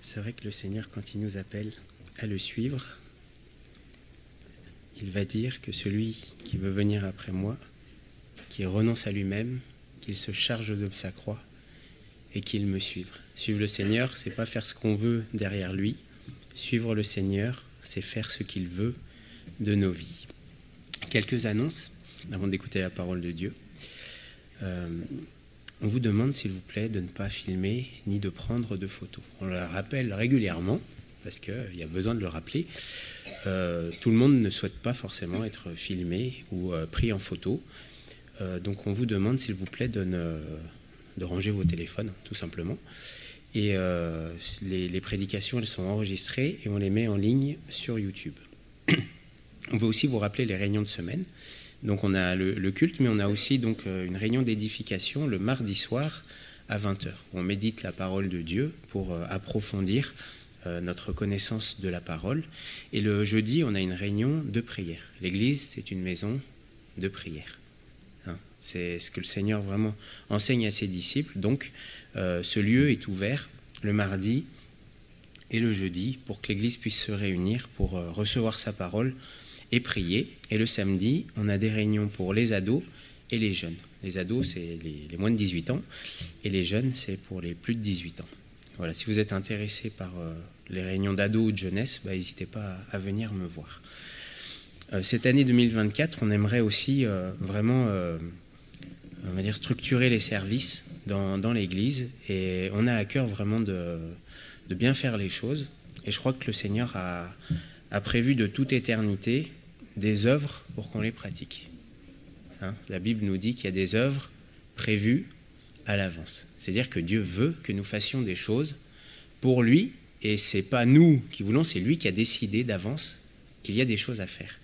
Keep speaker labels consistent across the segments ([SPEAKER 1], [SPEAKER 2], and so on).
[SPEAKER 1] C'est vrai que le Seigneur, quand il nous appelle à le suivre, il va dire que celui qui veut venir après moi, qu'il renonce à lui-même, qu'il se charge de sa croix et qu'il me suive. Suivre le Seigneur, c'est pas faire ce qu'on veut derrière lui. Suivre le Seigneur, c'est faire ce qu'il veut de nos vies. Quelques annonces avant d'écouter la parole de Dieu. On vous demande, s'il vous plaît, de ne pas filmer ni de prendre de photos. On le rappelle régulièrement, parce qu'il y a besoin de le rappeler. Tout le monde ne souhaite pas forcément être filmé ou pris en photo. Donc on vous demande, s'il vous plaît, de ranger vos téléphones, tout simplement. Et les prédications, elles sont enregistrées et on les met en ligne sur YouTube. On veut aussi vous rappeler les réunions de semaine. Donc on a le culte, mais on a aussi donc une réunion d'édification le mardi soir à 20h, où on médite la parole de Dieu pour approfondir notre connaissance de la parole. Et le jeudi, on a une réunion de prière. L'église, c'est une maison de prière. C'est ce que le Seigneur vraiment enseigne à ses disciples. Donc ce lieu est ouvert le mardi et le jeudi pour que l'Église puisse se réunir pour recevoir sa parole et prier. Et le samedi, on a des réunions pour les ados et les jeunes. Les ados, c'est les moins de 18 ans, et les jeunes, c'est pour les plus de 18 ans. Voilà, si vous êtes intéressé par les réunions d'ados ou de jeunesse, n'hésitez pas à venir me voir. Cette année 2024, on aimerait aussi vraiment on va dire structurer les services dans l'Église, et on a à cœur vraiment de bien faire les choses. Et je crois que le Seigneur a prévu de toute éternité des œuvres pour qu'on les pratique. La Bible nous dit qu'il y a des œuvres prévues à l'avance. C'est-à-dire que Dieu veut que nous fassions des choses pour lui, et c'est pas nous qui voulons, c'est lui qui a décidé d'avance qu'il y a des choses à faire.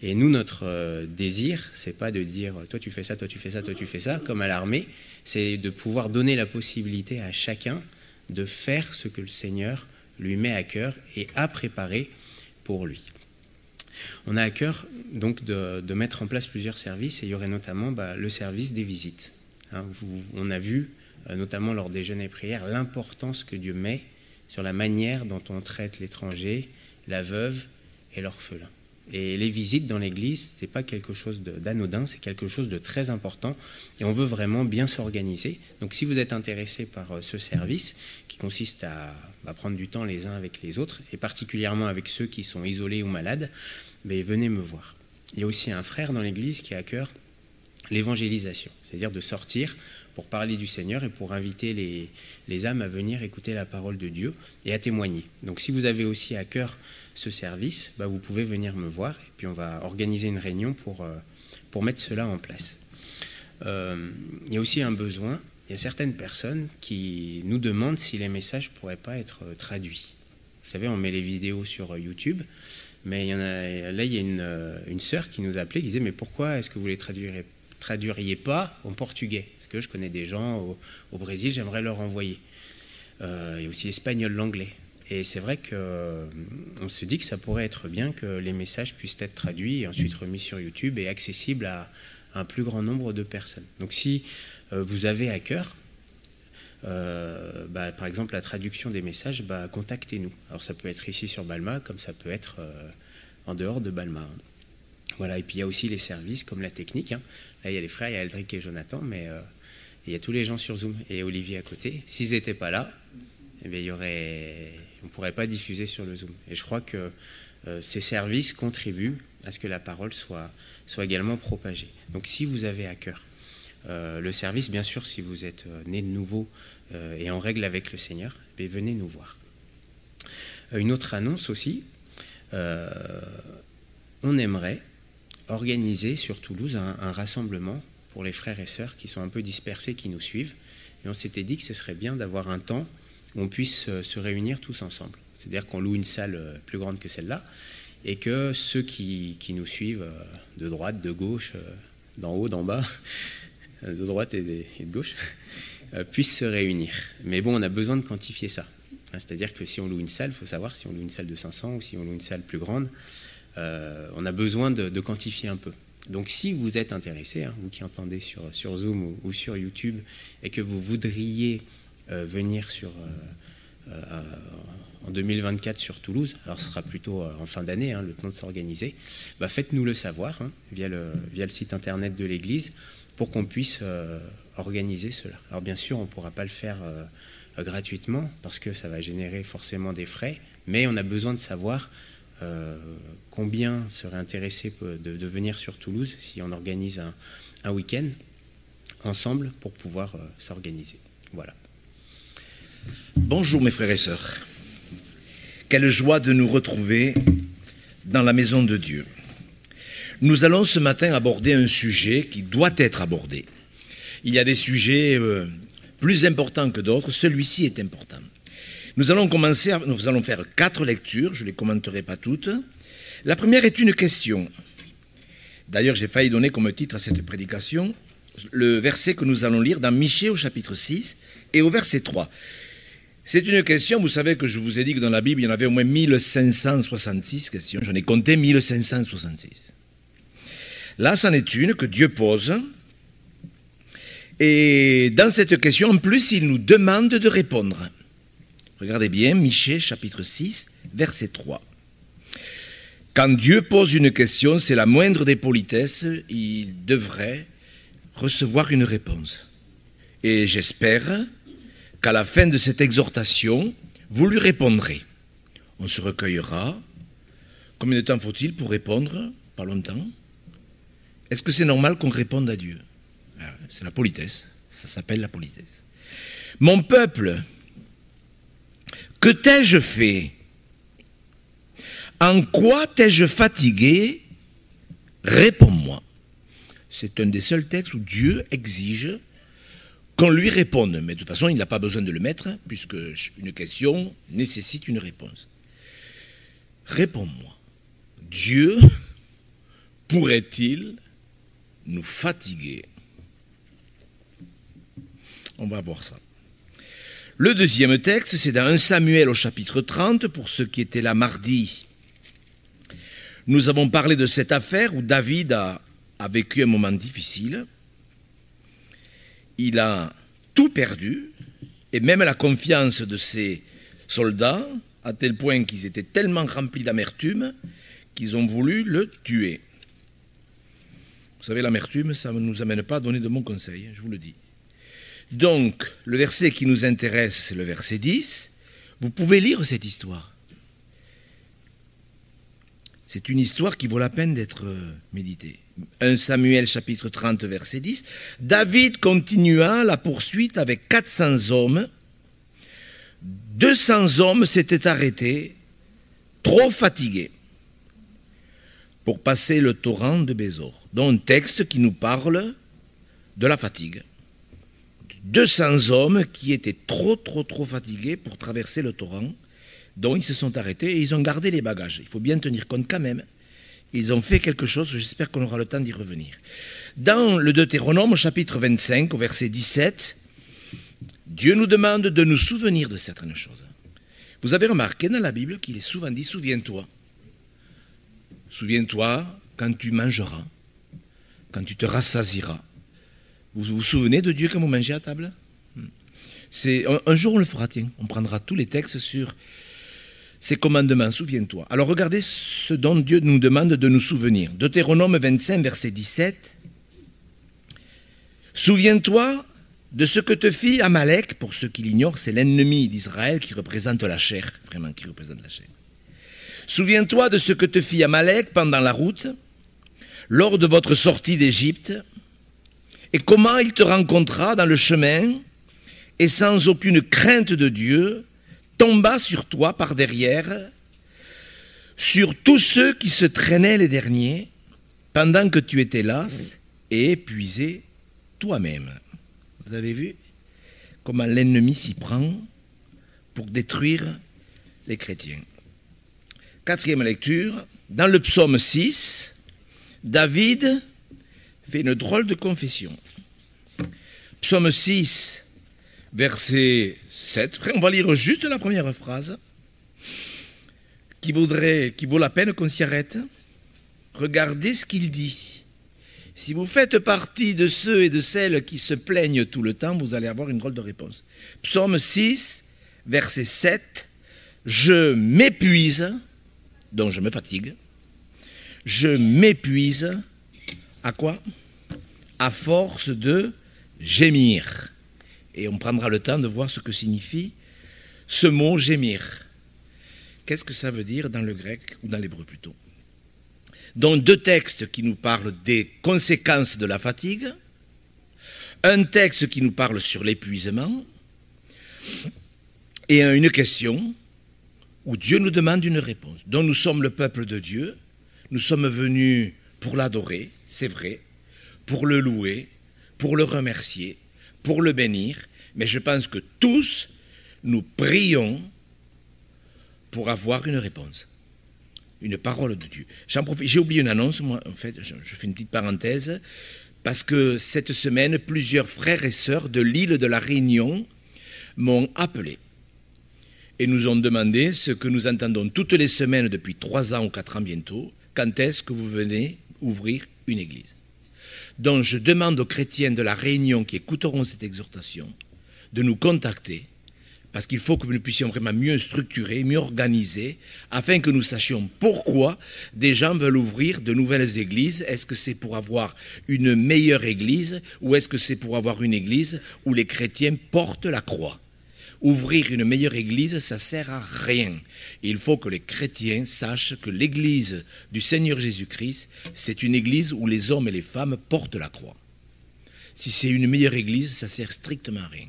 [SPEAKER 1] Et nous, notre désir, c'est pas de dire toi tu fais ça, toi tu fais ça, toi tu fais ça, comme à l'armée, c'est de pouvoir donner la possibilité à chacun de faire ce que le Seigneur lui met à cœur et a préparé pour lui. On a à cœur donc de mettre en place plusieurs services, et il y aurait notamment le service des visites. On a vu, notamment lors des jeûnes et prières, l'importance que Dieu met sur la manière dont on traite l'étranger, la veuve et l'orphelin. Et les visites dans l'Église, c'est pas quelque chose d'anodin, c'est quelque chose de très important, et on veut vraiment bien s'organiser. Donc si vous êtes intéressé par ce service, qui consiste à prendre du temps les uns avec les autres, et particulièrement avec ceux qui sont isolés ou malades, venez me voir. Il y a aussi un frère dans l'Église qui a à cœur l'évangélisation, c'est-à-dire de sortir pour parler du Seigneur et pour inviter les âmes à venir écouter la parole de Dieu et à témoigner. Donc si vous avez aussi à cœur ce service, vous pouvez venir me voir, et puis on va organiser une réunion pour mettre cela en place. Il y a aussi un besoin, il y a certaines personnes qui nous demandent si les messages ne pourraient pas être traduits. Vous savez, on met les vidéos sur YouTube, mais il y a une sœur qui nous appelait, qui disait « Mais pourquoi est-ce que vous les traduiriez pas en portugais ? Parce que je connais des gens au Brésil, j'aimerais leur envoyer. » Il y a aussi l'espagnol, l'anglais. Et c'est vrai qu'on se dit que ça pourrait être bien que les messages puissent être traduits et ensuite remis sur YouTube et accessibles à un plus grand nombre de personnes. Donc si vous avez à cœur, par exemple la traduction des messages, contactez-nous. Alors ça peut être ici sur Balma, comme ça peut être en dehors de Balma. Voilà, et puis il y a aussi les services comme la technique. Là il y a les frères, il y a Eldrick et Jonathan, mais il y a tous les gens sur Zoom et Olivier à côté. S'ils n'étaient pas là, on ne pourrait pas diffuser sur le Zoom. Et je crois que ces services contribuent à ce que la parole soit également propagée. Donc si vous avez à cœur le service, bien sûr, si vous êtes né de nouveau et en règle avec le Seigneur, venez nous voir. Une autre annonce aussi, on aimerait organiser sur Toulouse un rassemblement pour les frères et sœurs qui sont un peu dispersés, qui nous suivent. Et on s'était dit que ce serait bien d'avoir un temps où on puisse se réunir tous ensemble. C'est-à-dire qu'on loue une salle plus grande que celle-là, et que ceux qui nous suivent de droite, de gauche, d'en haut, d'en bas, de droite et de gauche, puissent se réunir. Mais bon, on a besoin de quantifier ça. C'est-à-dire que si on loue une salle, il faut savoir si on loue une salle de 500 ou si on loue une salle plus grande. On a besoin de quantifier un peu. Donc si vous êtes intéressé, vous qui entendez sur Zoom ou sur YouTube, et que vous voudriez venir en 2024 sur Toulouse, alors ce sera plutôt en fin d'année, le temps de s'organiser, faites-nous le savoir via le site internet de l'Église pour qu'on puisse organiser cela. Alors bien sûr, on ne pourra pas le faire gratuitement parce que ça va générer forcément des frais, mais on a besoin de savoir combien seraient intéressés de venir sur Toulouse si on organise un week-end ensemble pour pouvoir s'organiser. Voilà.
[SPEAKER 2] Bonjour mes frères et sœurs. Quelle joie de nous retrouver dans la maison de Dieu. Nous allons ce matin aborder un sujet qui doit être abordé. Il y a des sujets plus importants que d'autres, celui-ci est important. Nous allons faire 4 lectures, je ne les commenterai pas toutes. La première est une question. D'ailleurs, j'ai failli donner comme titre à cette prédication le verset que nous allons lire dans Michée au chapitre 6 et au verset 3. C'est une question, vous savez que je vous ai dit que dans la Bible, il y en avait au moins 1566 questions. J'en ai compté 1566. Là, c'en est une que Dieu pose. Et dans cette question, en plus, il nous demande de répondre. Regardez bien, Michée, chapitre 6, verset 3. Quand Dieu pose une question, c'est la moindre des politesses, il devrait recevoir une réponse. Et j'espère qu'à la fin de cette exhortation, vous lui répondrez. On se recueillera. Combien de temps faut-il pour répondre? Pas longtemps. Est-ce que c'est normal qu'on réponde à Dieu? C'est la politesse. Ça s'appelle la politesse. Mon peuple, que t'ai-je fait? En quoi t'ai-je fatigué? Réponds-moi. C'est un des seuls textes où Dieu exige qu'on lui réponde. Mais de toute façon, il n'a pas besoin de le mettre, puisque une question nécessite une réponse. Réponds-moi. Dieu pourrait-il nous fatiguer? On va voir ça. Le deuxième texte, c'est dans 1 Samuel au chapitre 30, pour ceux qui étaient là mardi. Nous avons parlé de cette affaire où David a vécu un moment difficile. Il a tout perdu, et même la confiance de ses soldats, à tel point qu'ils étaient tellement remplis d'amertume qu'ils ont voulu le tuer. Vous savez, l'amertume, ça ne nous amène pas à donner de bons conseils, je vous le dis. Donc, le verset qui nous intéresse, c'est le verset 10. Vous pouvez lire cette histoire. C'est une histoire qui vaut la peine d'être méditée. 1 Samuel chapitre 30, verset 10. David continua la poursuite avec 400 hommes. 200 hommes s'étaient arrêtés, trop fatigués, pour passer le torrent de Bésor. Donc un texte qui nous parle de la fatigue. 200 hommes qui étaient trop fatigués pour traverser le torrent, dont ils se sont arrêtés et ils ont gardé les bagages. Il faut bien tenir compte quand même. Ils ont fait quelque chose, j'espère qu'on aura le temps d'y revenir. Dans le Deutéronome, au chapitre 25, au verset 17, Dieu nous demande de nous souvenir de certaines choses. Vous avez remarqué dans la Bible qu'il est souvent dit « souviens-toi ». Souviens-toi quand tu mangeras, quand tu te rassasieras. Vous vous souvenez de Dieu quand vous mangez à table? Un jour on le fera, tiens. On prendra tous les textes sur ces commandements, souviens-toi. Alors regardez ce dont Dieu nous demande de nous souvenir. Deutéronome 25, verset 17. Souviens-toi de ce que te fit Amalek, pour ceux qui l'ignorent, c'est l'ennemi d'Israël qui représente la chair, vraiment qui représente la chair. Souviens-toi de ce que te fit Amalek pendant la route, lors de votre sortie d'Égypte, et comment il te rencontra dans le chemin, et sans aucune crainte de Dieu, tomba sur toi par derrière, sur tous ceux qui se traînaient les derniers, pendant que tu étais las et épuisé toi-même. Vous avez vu comment l'ennemi s'y prend pour détruire les chrétiens. Quatrième lecture, dans le psaume 6, David fait une drôle de confession. Psaume 6, verset 7, on va lire juste la première phrase, qui vaut la peine qu'on s'y arrête. Regardez ce qu'il dit. Si vous faites partie de ceux et de celles qui se plaignent tout le temps, vous allez avoir une drôle de réponse. Psaume 6, verset 7, « Je m'épuise », donc je me fatigue, « je m'épuise » à quoi? À force de gémir. Et on prendra le temps de voir ce que signifie ce mot gémir. Qu'est-ce que ça veut dire dans le grec, ou dans l'hébreu plutôt? Donc 2 textes qui nous parlent des conséquences de la fatigue, un texte qui nous parle sur l'épuisement, et une question où Dieu nous demande une réponse. Donc nous sommes le peuple de Dieu, nous sommes venus pour l'adorer, c'est vrai, pour le louer, pour le remercier, pour le bénir, mais je pense que tous, nous prions pour avoir une réponse, une parole de Dieu. J'en profite, j'ai oublié une annonce, moi, en fait, je fais une petite parenthèse, parce que cette semaine, plusieurs frères et sœurs de l'île de la Réunion m'ont appelé et nous ont demandé ce que nous entendons toutes les semaines depuis 3 ans ou 4 ans bientôt, quand est-ce que vous venez ouvrir une église? Donc je demande aux chrétiens de la Réunion qui écouteront cette exhortation de nous contacter, parce qu'il faut que nous puissions vraiment mieux structurer, mieux organiser, afin que nous sachions pourquoi des gens veulent ouvrir de nouvelles églises. Est-ce que c'est pour avoir une meilleure église, ou est-ce que c'est pour avoir une église où les chrétiens portent la croix? Ouvrir une meilleure église, ça ne sert à rien. Il faut que les chrétiens sachent que l'église du Seigneur Jésus-Christ, c'est une église où les hommes et les femmes portent la croix. Si c'est une meilleure église, ça ne sert strictement à rien.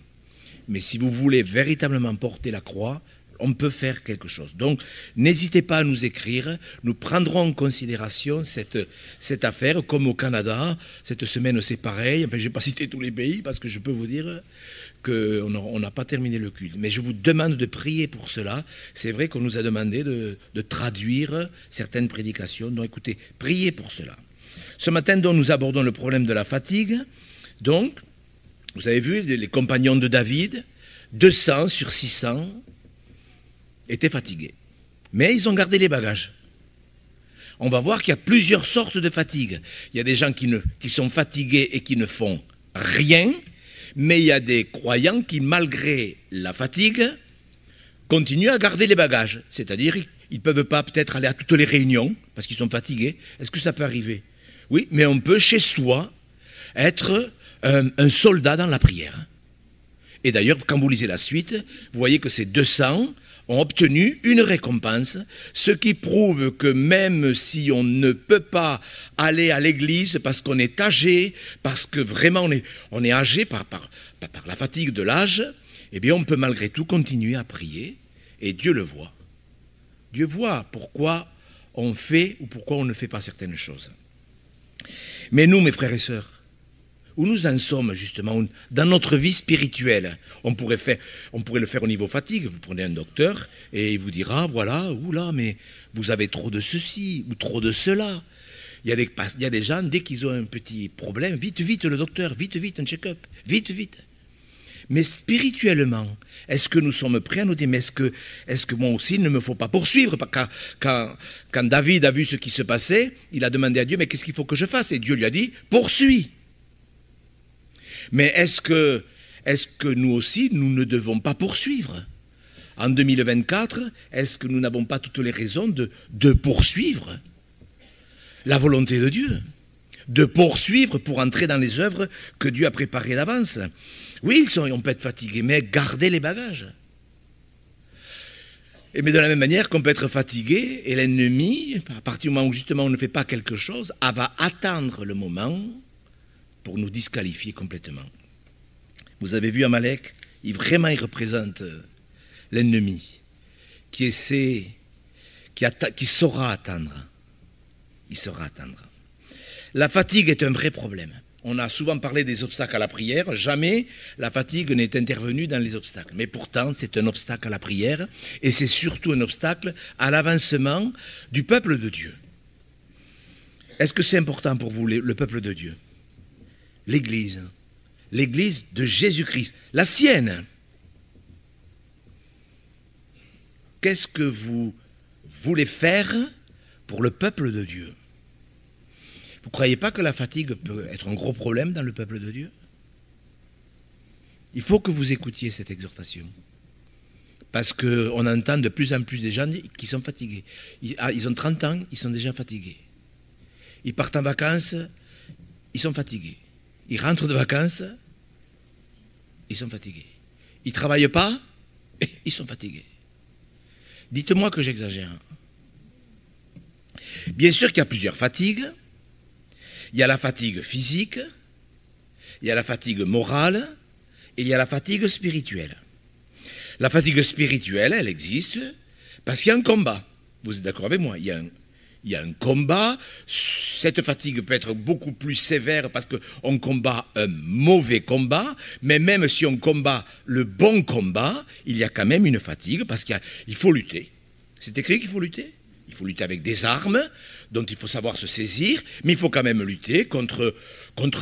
[SPEAKER 2] Mais si vous voulez véritablement porter la croix, on peut faire quelque chose. Donc, n'hésitez pas à nous écrire. Nous prendrons en considération cette affaire, comme au Canada. Cette semaine, c'est pareil. Enfin, je n'ai pas cité tous les pays, parce que je peux vous dire qu'on n'a pas terminé le culte. Mais je vous demande de prier pour cela. C'est vrai qu'on nous a demandé de traduire certaines prédications. Donc, écoutez, priez pour cela. Ce matin, donc, nous abordons le problème de la fatigue. Donc, vous avez vu, les compagnons de David, 200 sur 600 étaient fatigués. Mais ils ont gardé les bagages. On va voir qu'il y a plusieurs sortes de fatigue. Il y a des gens qui sont fatigués et qui ne font rien, mais il y a des croyants qui, malgré la fatigue, continuent à garder les bagages. C'est-à-dire, ils ne peuvent pas peut-être aller à toutes les réunions parce qu'ils sont fatigués. Est-ce que ça peut arriver? Oui, mais on peut chez soi être un soldat dans la prière. Et d'ailleurs, quand vous lisez la suite, vous voyez que ces 200 ont obtenu une récompense, ce qui prouve que même si on ne peut pas aller à l'église parce qu'on est âgé, parce que vraiment on est âgé par la fatigue de l'âge, eh bien on peut malgré tout continuer à prier, et Dieu le voit. Dieu voit pourquoi on fait ou pourquoi on ne fait pas certaines choses. Mais nous, mes frères et sœurs, où nous en sommes justement dans notre vie spirituelle? On pourrait le faire au niveau fatigue. Vous prenez un docteur et il vous dira, voilà, oula, mais vous avez trop de ceci ou trop de cela. Il y a des gens, dès qu'ils ont un petit problème, vite, vite le docteur, vite, vite un check-up, vite, vite. Mais spirituellement, est-ce que nous sommes prêts à nous dire, mais est-ce que moi aussi, il ne me faut pas poursuivre? Quand David a vu ce qui se passait, il a demandé à Dieu, mais qu'est-ce qu'il faut que je fasse? Et Dieu lui a dit, poursuis. Mais est-ce que nous aussi, nous ne devons pas poursuivre? En 2024, est-ce que nous n'avons pas toutes les raisons de poursuivre la volonté de Dieu? De poursuivre pour entrer dans les œuvres que Dieu a préparées d'avance? Oui, on peut être fatigué, mais gardez les bagages. Mais de la même manière qu'on peut être fatigué, et l'ennemi, à partir du moment où justement on ne fait pas quelque chose, va attendre le moment pour nous disqualifier complètement. Vous avez vu Amalek, il représente l'ennemi qui saura attendre. Il saura attendre. La fatigue est un vrai problème. On a souvent parlé des obstacles à la prière. Jamais la fatigue n'est intervenue dans les obstacles. Mais pourtant, c'est un obstacle à la prière et c'est surtout un obstacle à l'avancement du peuple de Dieu. Est-ce que c'est important pour vous, le peuple de Dieu? L'Église de Jésus-Christ, la sienne. Qu'est-ce que vous voulez faire pour le peuple de Dieu? Vous ne croyez pas que la fatigue peut être un gros problème dans le peuple de Dieu? Il faut que vous écoutiez cette exhortation. Parce qu'on entend de plus en plus des gens qui sont fatigués. Ils ont 30 ans, ils sont déjà fatigués. Ils partent en vacances, ils sont fatigués. Ils rentrent de vacances, ils sont fatigués. Ils ne travaillent pas, ils sont fatigués. Dites-moi que j'exagère. Bien sûr qu'il y a plusieurs fatigues. Il y a la fatigue physique, il y a la fatigue morale et il y a la fatigue spirituelle. La fatigue spirituelle, elle existe parce qu'il y a un combat. Vous êtes d'accord avec moi? Il y a un combat. Cette fatigue peut être beaucoup plus sévère parce qu'on combat un mauvais combat, mais même si on combat le bon combat, il y a quand même une fatigue parce qu'il faut lutter. C'est écrit qu'il faut lutter. Il faut lutter avec des armes, dont il faut savoir se saisir, mais il faut quand même lutter contre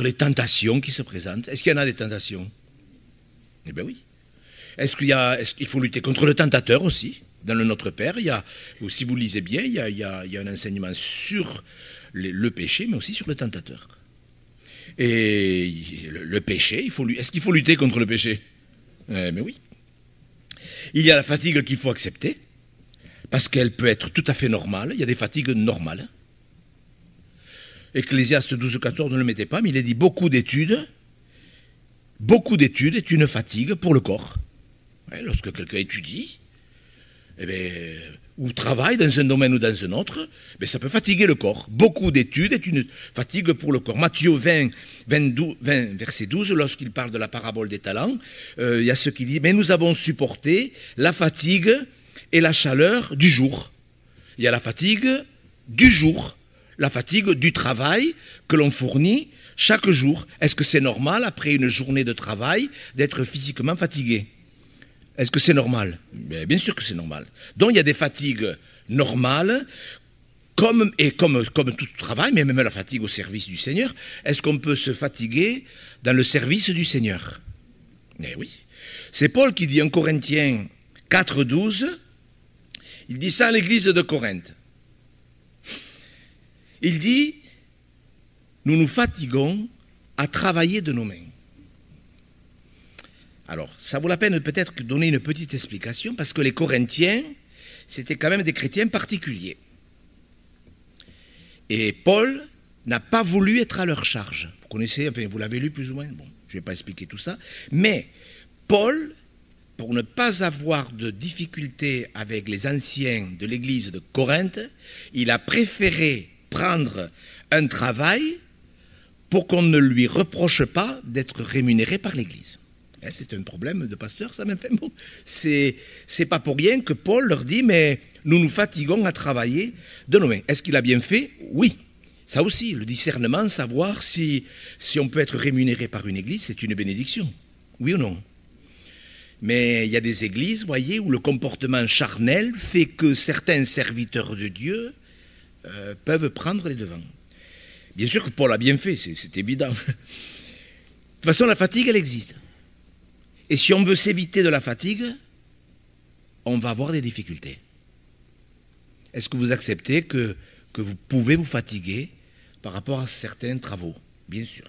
[SPEAKER 2] les tentations qui se présentent. Est-ce qu'il y en a des tentations? Eh bien oui. Est-ce qu'il faut lutter contre le tentateur aussi? Dans le Notre Père, si vous lisez bien, il y a un enseignement sur le péché, mais aussi sur le tentateur. Et le péché, est-ce qu'il faut lutter contre le péché? Mais oui. Il y a la fatigue qu'il faut accepter, parce qu'elle peut être tout à fait normale. Il y a des fatigues normales. Ecclésiaste 12,14, ne le mettez pas, mais il est dit beaucoup d'études est une fatigue pour le corps. Ouais, lorsque quelqu'un étudie, ou travaille dans un domaine ou dans un autre, ça peut fatiguer le corps. Beaucoup d'études est une fatigue pour le corps. Matthieu 20, verset 12, lorsqu'il parle de la parabole des talents, il y a ce qui dit, mais nous avons supporté la fatigue et la chaleur du jour. Il y a la fatigue du jour, la fatigue du travail que l'on fournit chaque jour. Est-ce que c'est normal, après une journée de travail, d'être physiquement fatigué? Est-ce que c'est normal? Bien sûr que c'est normal. Donc il y a des fatigues normales, comme tout travail, mais même la fatigue au service du Seigneur. Est-ce qu'on peut se fatiguer dans le service du Seigneur? Eh oui. C'est Paul qui dit en Corinthiens 4,12, il dit ça à l'église de Corinthe. Il dit, nous nous fatiguons à travailler de nos mains. Alors, ça vaut la peine peut-être de donner une petite explication, parce que les Corinthiens, c'était quand même des chrétiens particuliers. Et Paul n'a pas voulu être à leur charge. Vous connaissez, enfin, vous l'avez lu plus ou moins, bon, je ne vais pas expliquer tout ça, mais Paul, pour ne pas avoir de difficultés avec les anciens de l'église de Corinthe, il a préféré prendre un travail pour qu'on ne lui reproche pas d'être rémunéré par l'église. C'est un problème de pasteur, ça, même fait. Bon, c'est pas pour rien que Paul leur dit, mais nous nous fatiguons à travailler de nos mains. Est-ce qu'il a bien fait? Oui. Ça aussi, le discernement, savoir si on peut être rémunéré par une église, c'est une bénédiction. Oui ou non? Mais il y a des églises, voyez, où le comportement charnel fait que certains serviteurs de Dieu peuvent prendre les devants. Bien sûr que Paul a bien fait, c'est évident. De toute façon, la fatigue, elle existe. Et si on veut s'éviter de la fatigue, on va avoir des difficultés. Est-ce que vous acceptez que vous pouvez vous fatiguer par rapport à certains travaux? Bien sûr.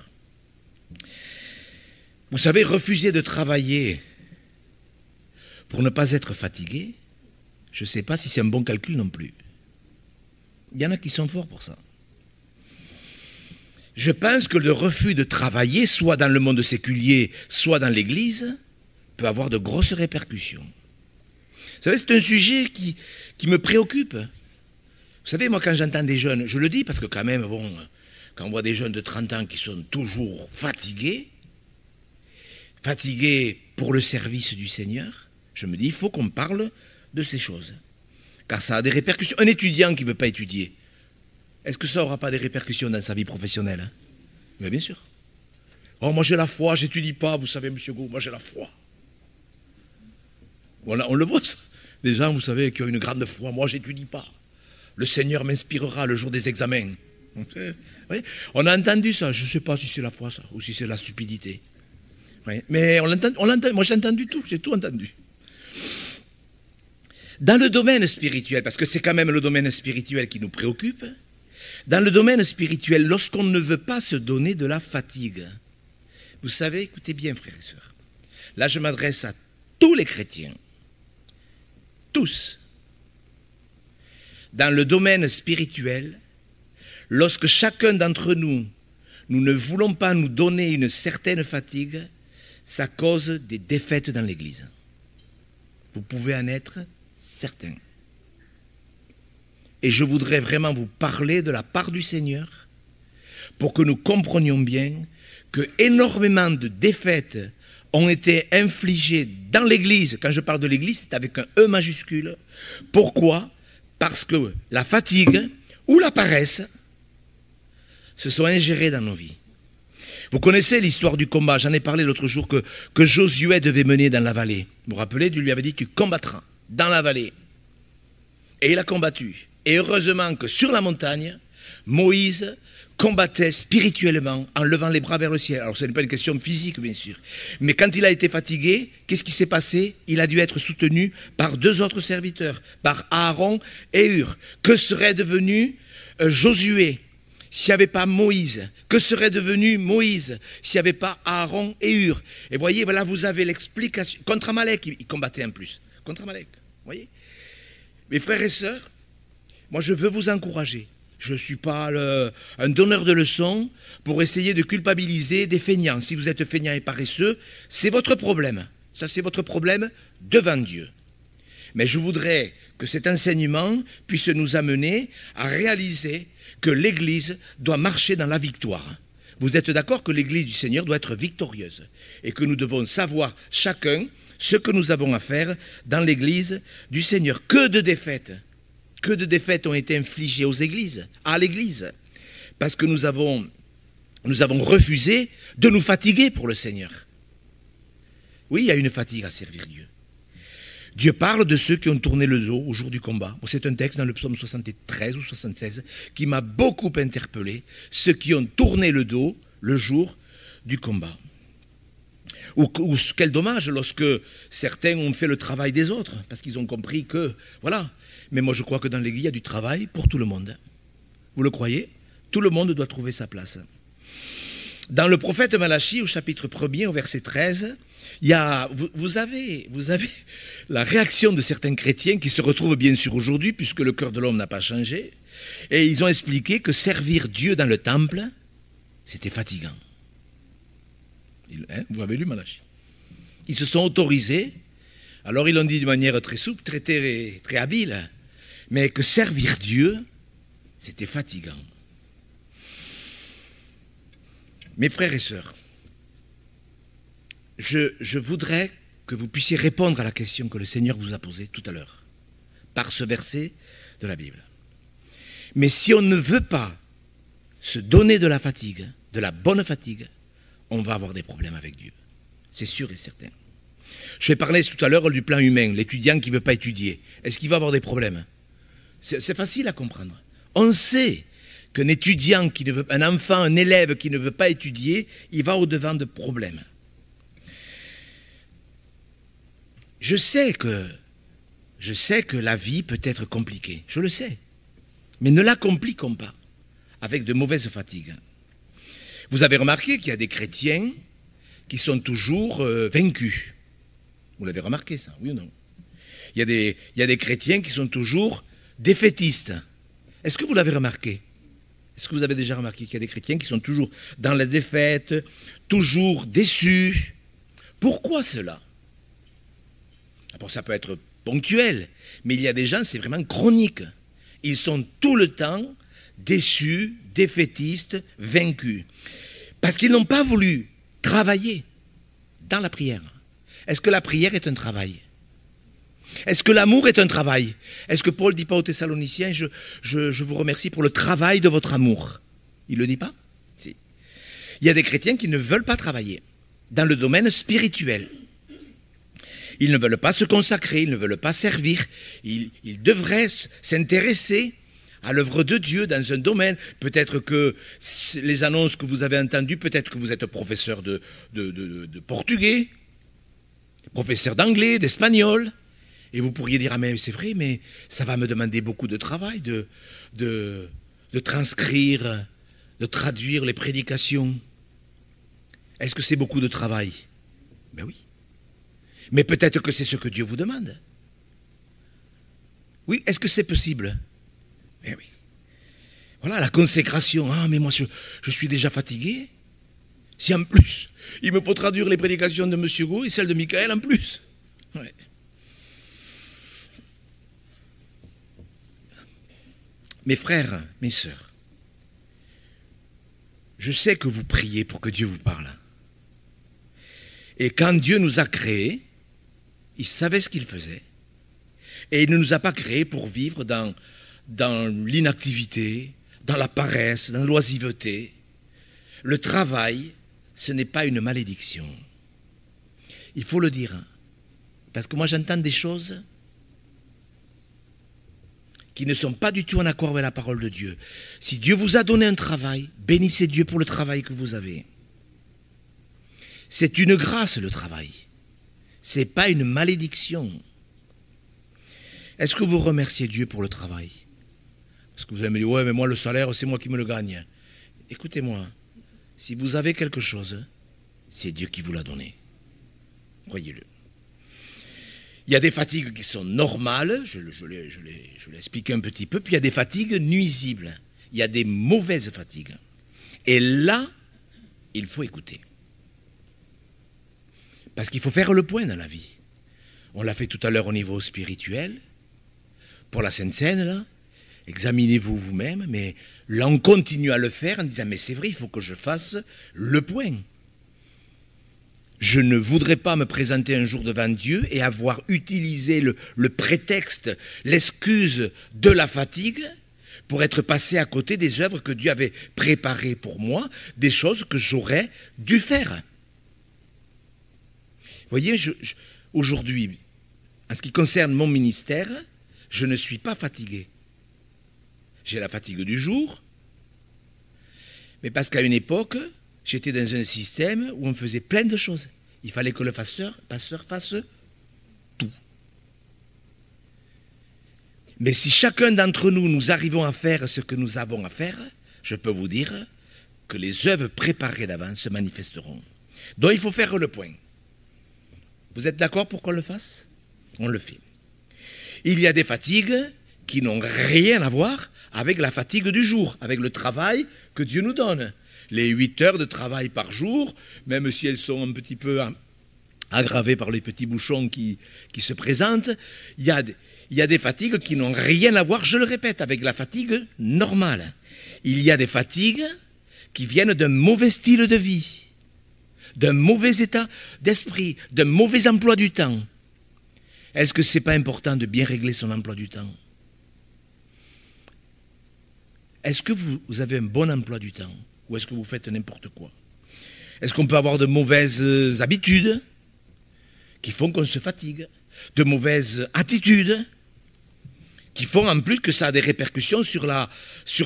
[SPEAKER 2] Vous savez, refuser de travailler pour ne pas être fatigué, je ne sais pas si c'est un bon calcul non plus. Il y en a qui sont forts pour ça. Je pense que le refus de travailler, soit dans le monde séculier, soit dans l'Église, peut avoir de grosses répercussions. Vous savez, c'est un sujet qui me préoccupe. Vous savez, moi, quand j'entends des jeunes, je le dis parce que quand même, bon, quand on voit des jeunes de 30 ans qui sont toujours fatigués pour le service du Seigneur, je me dis, il faut qu'on parle de ces choses. Car ça a des répercussions. Un étudiant qui ne veut pas étudier, est-ce que ça n'aura pas des répercussions dans sa vie professionnelle? Mais bien sûr. Oh, moi j'ai la foi, j'étudie pas, vous savez, monsieur Gou, moi j'ai la foi. Voilà, on le voit ça. Des gens, vous savez, qui ont une grande foi, moi j'étudie pas. Le Seigneur m'inspirera le jour des examens. Oui, on a entendu ça, je ne sais pas si c'est la foi ça, ou si c'est la stupidité. Oui, mais on l'entend, moi j'ai entendu tout, j'ai tout entendu. Dans le domaine spirituel, parce que c'est quand même le domaine spirituel qui nous préoccupe, dans le domaine spirituel, lorsqu'on ne veut pas se donner de la fatigue, vous savez, écoutez bien frères et sœurs, là je m'adresse à tous les chrétiens, tous. Dans le domaine spirituel, lorsque chacun d'entre nous, nous ne voulons pas nous donner une certaine fatigue, ça cause des défaites dans l'Église. Vous pouvez en être certain. Et je voudrais vraiment vous parler de la part du Seigneur pour que nous comprenions bien que énormément de défaites ont été infligées dans l'Église. Quand je parle de l'Église, c'est avec un E majuscule. Pourquoi ? Parce que la fatigue ou la paresse se sont ingérées dans nos vies. Vous connaissez l'histoire du combat, j'en ai parlé l'autre jour que Josué devait mener dans la vallée. Vous vous rappelez, Dieu lui avait dit, tu combattras dans la vallée. Et il a combattu. Et heureusement que sur la montagne, Moïse combattait spirituellement en levant les bras vers le ciel. Alors ce n'est pas une question physique bien sûr. Mais quand il a été fatigué, qu'est-ce qui s'est passé? Il a dû être soutenu par 2 autres serviteurs, par Aaron et Hur. Que serait devenu Josué s'il n'y avait pas Moïse? Que serait devenu Moïse s'il n'y avait pas Aaron et Hur? Et voyez, voilà, vous avez l'explication. Contre Amalek, il combattait en plus. Contre Amalek, voyez. Mes frères et sœurs, moi je veux vous encourager. Je ne suis pas un donneur de leçons pour essayer de culpabiliser des feignants. Si vous êtes feignants et paresseux, c'est votre problème. Ça, c'est votre problème devant Dieu. Mais je voudrais que cet enseignement puisse nous amener à réaliser que l'Église doit marcher dans la victoire. Vous êtes d'accord que l'Église du Seigneur doit être victorieuse et que nous devons savoir chacun ce que nous avons à faire dans l'Église du Seigneur. Que de défaites ont été infligées aux églises, à l'Église, parce que nous avons refusé de nous fatiguer pour le Seigneur. Oui, il y a une fatigue à servir Dieu. Dieu parle de ceux qui ont tourné le dos au jour du combat. C'est un texte dans le psaume 73 ou 76 qui m'a beaucoup interpellé. Ceux qui ont tourné le dos le jour du combat. Ou quel dommage lorsque certains ont fait le travail des autres, parce qu'ils ont compris que, voilà. Mais moi je crois que dans l'Église, il y a du travail pour tout le monde. Vous le croyez? Tout le monde doit trouver sa place. Dans le prophète Malachie, au chapitre 1er, au verset 13, vous avez la réaction de certains chrétiens qui se retrouvent bien sûr aujourd'hui, puisque le cœur de l'homme n'a pas changé, et ils ont expliqué que servir Dieu dans le temple, c'était fatigant. Vous avez lu Malachie? Ils se sont autorisés, alors ils l'ont dit de manière très souple, très habile, mais que servir Dieu, c'était fatigant. Mes frères et sœurs, je voudrais que vous puissiez répondre à la question que le Seigneur vous a posée tout à l'heure, par ce verset de la Bible. Mais si on ne veut pas se donner de la fatigue, de la bonne fatigue, on va avoir des problèmes avec Dieu. C'est sûr et certain. Je vais parler tout à l'heure du plan humain, l'étudiant qui ne veut pas étudier. Est-ce qu'il va avoir des problèmes? C'est facile à comprendre. On sait qu'un étudiant, un enfant, un élève qui ne veut pas étudier, il va au-devant de problèmes. Je sais que la vie peut être compliquée, je le sais. Mais ne la compliquons pas avec de mauvaises fatigues. Vous avez remarqué qu'il y a des chrétiens qui sont toujours vaincus. Vous l'avez remarqué ça, oui ou non? Il y a des chrétiens qui sont toujours défaitistes. Est-ce que vous l'avez remarqué? Est-ce que vous avez déjà remarqué qu'il y a des chrétiens qui sont toujours dans la défaite, toujours déçus? Pourquoi cela? Bon, ça peut être ponctuel, mais il y a des gens, c'est vraiment chronique. Ils sont tout le temps déçus, défaitistes, vaincus. Parce qu'ils n'ont pas voulu travailler dans la prière. Est-ce que la prière est un travail? Est-ce que l'amour est un travail? Est-ce que Paul ne dit pas aux Thessaloniciens, je vous remercie pour le travail de votre amour? Il ne le dit pas? Si. Il y a des chrétiens qui ne veulent pas travailler dans le domaine spirituel. Ils ne veulent pas se consacrer, ils ne veulent pas servir. Ils devraient s'intéresser à l'œuvre de Dieu dans un domaine. Peut-être que les annonces que vous avez entendues, peut-être que vous êtes professeur de portugais, professeur d'anglais, d'espagnol, et vous pourriez dire, ah mais c'est vrai, mais ça va me demander beaucoup de travail de transcrire, de traduire les prédications. Est-ce que c'est beaucoup de travail? Ben oui. Mais peut-être que c'est ce que Dieu vous demande. Oui, est-ce que c'est possible? Eh oui. Voilà, la consécration. Ah, mais moi, je suis déjà fatigué. Si en plus, il me faut traduire les prédications de M. Gau et celles de Michael en plus. Ouais. Mes frères, mes sœurs, je sais que vous priez pour que Dieu vous parle. Et quand Dieu nous a créés, il savait ce qu'il faisait. Et il ne nous a pas créés pour vivre dans l'inactivité, dans la paresse, dans l'oisiveté. Le travail, ce n'est pas une malédiction. Il faut le dire. Parce que moi j'entends des choses qui ne sont pas du tout en accord avec la parole de Dieu. Si Dieu vous a donné un travail, bénissez Dieu pour le travail que vous avez. C'est une grâce, le travail. Ce n'est pas une malédiction. Est-ce que vous remerciez Dieu pour le travail? Parce que vous allez me dire, ouais, mais moi le salaire, c'est moi qui me le gagne. Écoutez-moi, si vous avez quelque chose, c'est Dieu qui vous l'a donné. Croyez-le. Il y a des fatigues qui sont normales, je l'ai expliqué un petit peu, puis il y a des fatigues nuisibles. Il y a des mauvaises fatigues. Et là, il faut écouter. Parce qu'il faut faire le point dans la vie. On l'a fait tout à l'heure au niveau spirituel. Pour la Sainte Seine, là, examinez-vous vous-même, mais là on continue à le faire en disant, mais c'est vrai, il faut que je fasse le point. Je ne voudrais pas me présenter un jour devant Dieu et avoir utilisé le prétexte, l'excuse de la fatigue pour être passé à côté des œuvres que Dieu avait préparées pour moi, des choses que j'aurais dû faire. Vous voyez, aujourd'hui, en ce qui concerne mon ministère, je ne suis pas fatigué. J'ai la fatigue du jour, mais parce qu'à une époque, j'étais dans un système où on faisait plein de choses. Il fallait que le pasteur fasse tout. Mais si chacun d'entre nous, nous arrivons à faire ce que nous avons à faire, je peux vous dire que les œuvres préparées d'avance se manifesteront. Donc il faut faire le point. Vous êtes d'accord pour qu'on le fasse? On le fait. Il y a des fatigues qui n'ont rien à voir avec la fatigue du jour, avec le travail que Dieu nous donne. Les 8 heures de travail par jour, même si elles sont un petit peu aggravées par les petits bouchons qui se présentent, il y a des fatigues qui n'ont rien à voir, je le répète, avec la fatigue normale. Il y a des fatigues qui viennent d'un mauvais style de vie, d'un mauvais état d'esprit, d'un mauvais emploi du temps. Est-ce que ce n'est pas important de bien régler son emploi du temps? Est-ce que vous avez un bon emploi du temps? Ou est-ce que vous faites n'importe quoi? Est-ce qu'on peut avoir de mauvaises habitudes qui font qu'on se fatigue? De mauvaises attitudes qui font en plus que ça a des répercussions sur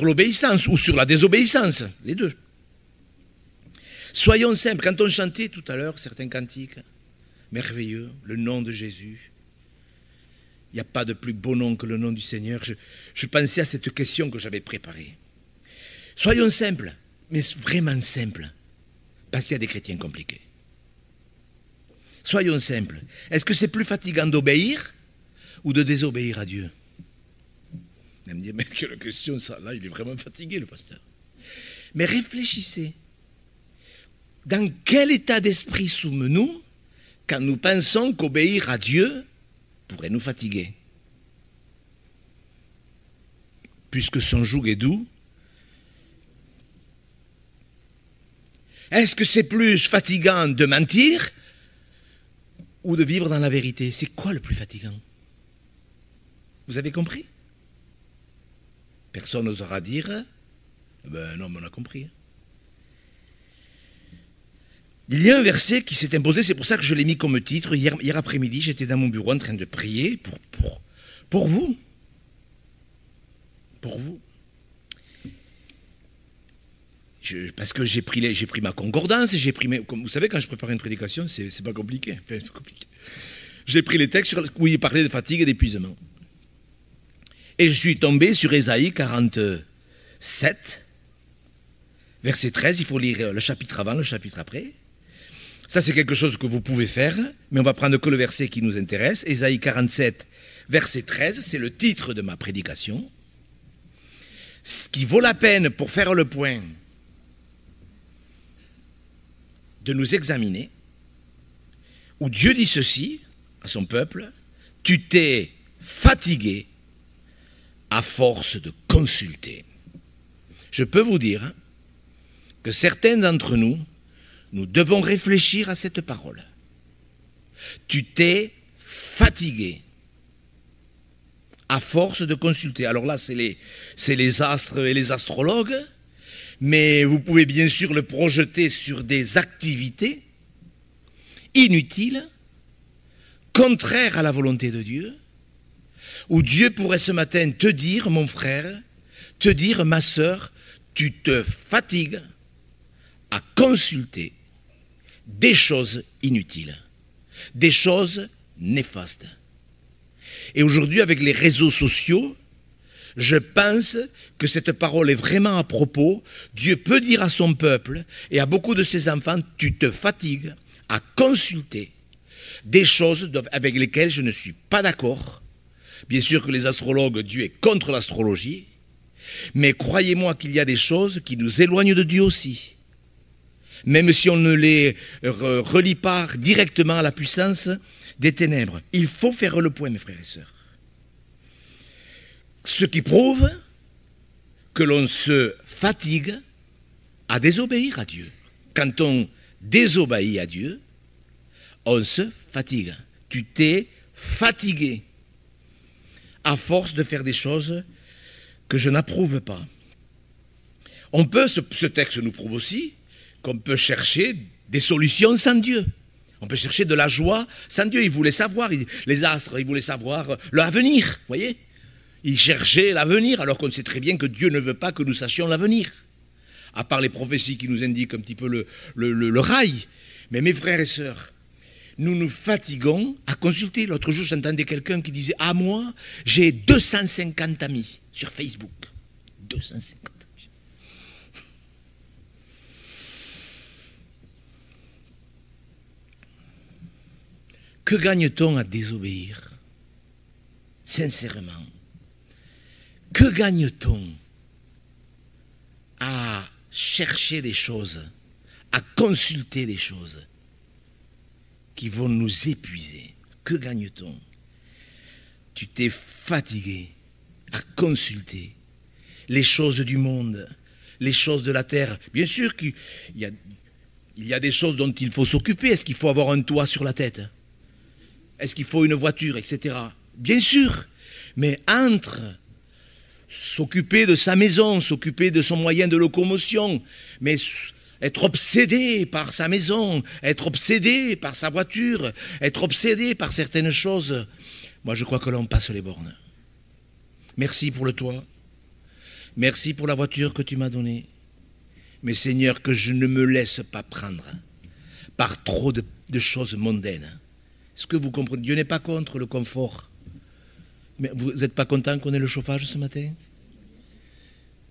[SPEAKER 2] l'obéissance ou sur la désobéissance, les deux. Soyons simples. Quand on chantait tout à l'heure certains cantiques, merveilleux, le nom de Jésus, il n'y a pas de plus beau nom que le nom du Seigneur. Je pensais à cette question que j'avais préparée. Soyons simples, mais vraiment simples, parce qu'il y a des chrétiens compliqués. Soyons simples. Est-ce que c'est plus fatigant d'obéir ou de désobéir à Dieu? Vous allez me dire, mais quelle question ça? Là, il est vraiment fatigué, le pasteur. Mais réfléchissez. Dans quel état d'esprit sommes-nous quand nous pensons qu'obéir à Dieu pourrait nous fatiguer? Puisque son joug est doux. Est-ce que c'est plus fatigant de mentir ou de vivre dans la vérité? C'est quoi le plus fatigant? Vous avez compris? Personne n'osera dire, ben non, mais on a compris. Il y a un verset qui s'est imposé, c'est pour ça que je l'ai mis comme titre. Hier après-midi, j'étais dans mon bureau en train de prier pour vous. Pour vous. Parce que j'ai pris ma concordance, comme vous savez, quand je prépare une prédication, c'est pas compliqué. Enfin, c'est compliqué. J'ai pris les textes où il parlait de fatigue et d'épuisement. Et je suis tombé sur Ésaïe 47, verset 13. Il faut lire le chapitre avant, le chapitre après. Ça, c'est quelque chose que vous pouvez faire, mais on va prendre que le verset qui nous intéresse. Ésaïe 47, verset 13, c'est le titre de ma prédication. Ce qui vaut la peine pour faire le point de nous examiner, où Dieu dit ceci à son peuple: tu t'es fatigué à force de consulter. Je peux vous dire que certains d'entre nous, nous devons réfléchir à cette parole. Tu t'es fatigué à force de consulter. Alors là, c'est les astres et les astrologues, mais vous pouvez bien sûr le projeter sur des activités inutiles, contraires à la volonté de Dieu, où Dieu pourrait ce matin te dire, mon frère, te dire, ma sœur, tu te fatigues à consulter des choses inutiles, des choses néfastes. Et aujourd'hui, avec les réseaux sociaux, je pense que cette parole est vraiment à propos. Dieu peut dire à son peuple et à beaucoup de ses enfants, tu te fatigues à consulter des choses avec lesquelles je ne suis pas d'accord. Bien sûr que les astrologues, Dieu est contre l'astrologie, mais croyez-moi qu'il y a des choses qui nous éloignent de Dieu aussi. Même si on ne les relie pas directement à la puissance des ténèbres. Il faut faire le point, mes frères et sœurs. Ce qui prouve que l'on se fatigue à désobéir à Dieu. Quand on désobéit à Dieu, on se fatigue. Tu t'es fatigué à force de faire des choses que je n'approuve pas. On peut, ce texte nous prouve aussi qu'on peut chercher des solutions sans Dieu. On peut chercher de la joie sans Dieu. Ils voulaient savoir, les astres, ils voulaient savoir l'avenir, vous voyez. Ils cherchaient l'avenir, alors qu'on sait très bien que Dieu ne veut pas que nous sachions l'avenir. À part les prophéties qui nous indiquent un petit peu le rail. Mais mes frères et sœurs, nous nous fatiguons à consulter. L'autre jour, j'entendais quelqu'un qui disait « Ah, moi, j'ai 250 amis sur Facebook. » 250 amis. Que gagne-t-on à désobéir? Sincèrement. Que gagne-t-on à chercher des choses, à consulter des choses qui vont nous épuiser? Que gagne-t-on? Tu t'es fatigué à consulter les choses du monde, les choses de la terre. Bien sûr qu'il y a des choses dont il faut s'occuper. Est-ce qu'il faut avoir un toit sur la tête? Est-ce qu'il faut une voiture, etc. Bien sûr, mais entre s'occuper de sa maison, s'occuper de son moyen de locomotion, mais être obsédé par sa maison, être obsédé par sa voiture, être obsédé par certaines choses, moi je crois que l'on passe les bornes. Merci pour le toit, merci pour la voiture que tu m'as donnée, mais Seigneur, que je ne me laisse pas prendre par trop de choses mondaines. Est-ce que vous comprenez? Dieu n'est pas contre le confort. Mais vous n'êtes pas content qu'on ait le chauffage ce matin?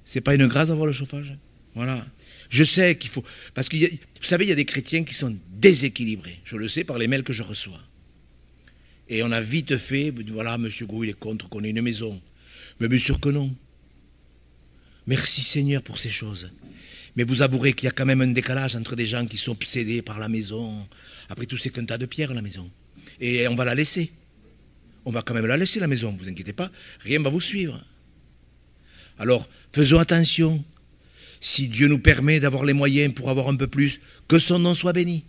[SPEAKER 2] C'est pas une grâce d'avoir le chauffage? Voilà. Je sais qu'il faut... Parce que, vous savez, il y a des chrétiens qui sont déséquilibrés. Je le sais par les mails que je reçois. Et on a vite fait, voilà, M. Gros, il est contre qu'on ait une maison. Mais bien sûr que non. Merci Seigneur pour ces choses. Mais vous avouerez qu'il y a quand même un décalage entre des gens qui sont obsédés par la maison. Après tout, c'est qu'un tas de pierres, la maison. Et on va la laisser. On va quand même la laisser, la maison, ne vous inquiétez pas, rien ne va vous suivre. Alors, faisons attention. Si Dieu nous permet d'avoir les moyens pour avoir un peu plus, que son nom soit béni.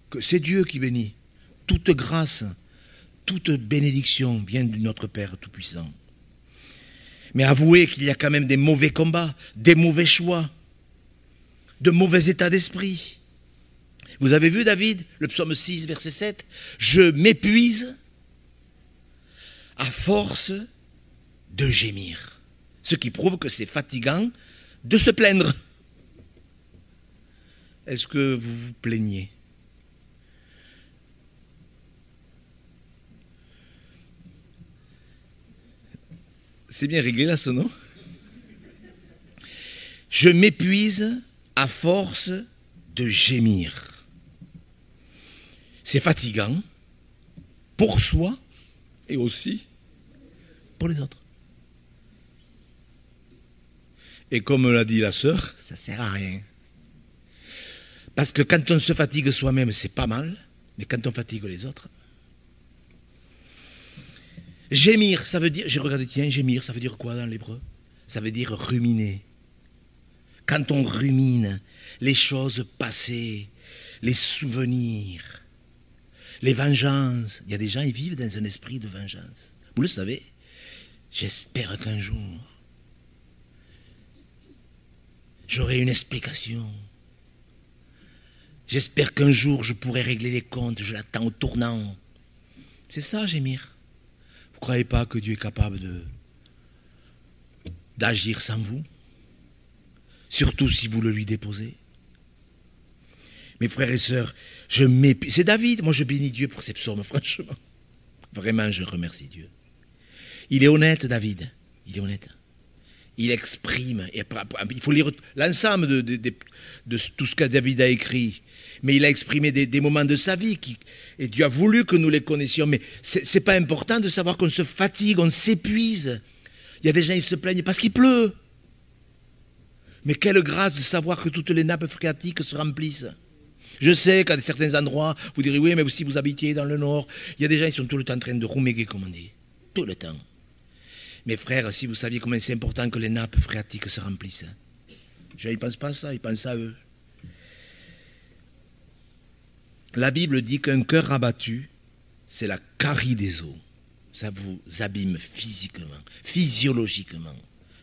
[SPEAKER 2] Que c'est Dieu qui bénit. Toute grâce, toute bénédiction vient de notre Père Tout-Puissant. Mais avouez qu'il y a quand même des mauvais combats, des mauvais choix, de mauvais états d'esprit. Vous avez vu David, le psaume 6, verset 7, « Je m'épuise à force de gémir. » Ce qui prouve que c'est fatigant de se plaindre. Est-ce que vous vous plaignez? C'est bien réglé là, ce nom? Je m'épuise à force de gémir. C'est fatigant pour soi et aussi pour les autres. Et comme l'a dit la sœur, ça ne sert à rien. Parce que quand on se fatigue soi-même, c'est pas mal, mais quand on fatigue les autres... Gémir, ça veut dire, j'ai regardé, tiens, gémir, ça veut dire quoi dans l'hébreu? Ça veut dire ruminer. Quand on rumine les choses passées, les souvenirs, les vengeances, il y a des gens, ils vivent dans un esprit de vengeance. Vous le savez, j'espère qu'un jour, j'aurai une explication. J'espère qu'un jour, je pourrai régler les comptes, je l'attends au tournant. C'est ça, gémir. Vous ne croyez pas que Dieu est capable d'agir sans vous? Surtout si vous le lui déposez. Mes frères et sœurs, c'est David, moi je bénis Dieu pour ses psaumes, franchement. Vraiment, je remercie Dieu. Il est honnête, David. Il est honnête. Il exprime. Il faut lire l'ensemble de tout ce que David a écrit. Mais il a exprimé des moments de sa vie et Dieu a voulu que nous les connaissions. Mais ce n'est pas important de savoir qu'on se fatigue, on s'épuise. Il y a des gens qui se plaignent parce qu'il pleut. Mais quelle grâce de savoir que toutes les nappes phréatiques se remplissent. Je sais qu'à certains endroits, vous direz, oui, mais si vous habitiez dans le nord, il y a des gens qui sont tout le temps en train de rouméguer, comme on dit. Tout le temps. Mes frères, si vous saviez combien c'est important que les nappes phréatiques se remplissent. Les gens, ils ne pensent pas à ça, ils pensent à eux. La Bible dit qu'un cœur abattu, c'est la carie des os. Ça vous abîme physiquement, physiologiquement.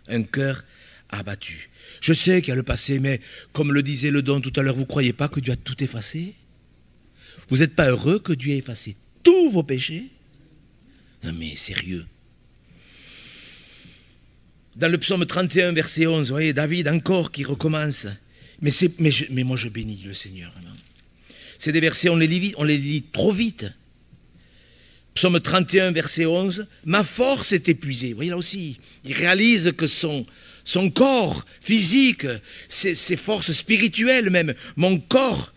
[SPEAKER 2] Un cœur abattu. Je sais qu'il y a le passé, mais comme le disait le don tout à l'heure, vous ne croyez pas que Dieu a tout effacé? Vous n'êtes pas heureux que Dieu ait effacé tous vos péchés? Non mais sérieux. Dans le psaume 31, verset 11, vous voyez, David encore qui recommence. Mais moi je bénis le Seigneur. Vraiment. C'est des versets, on les lit trop vite. Psaume 31, verset 11, ma force est épuisée. Vous voyez là aussi, il réalise que son corps physique, ses forces spirituelles même, mon corps,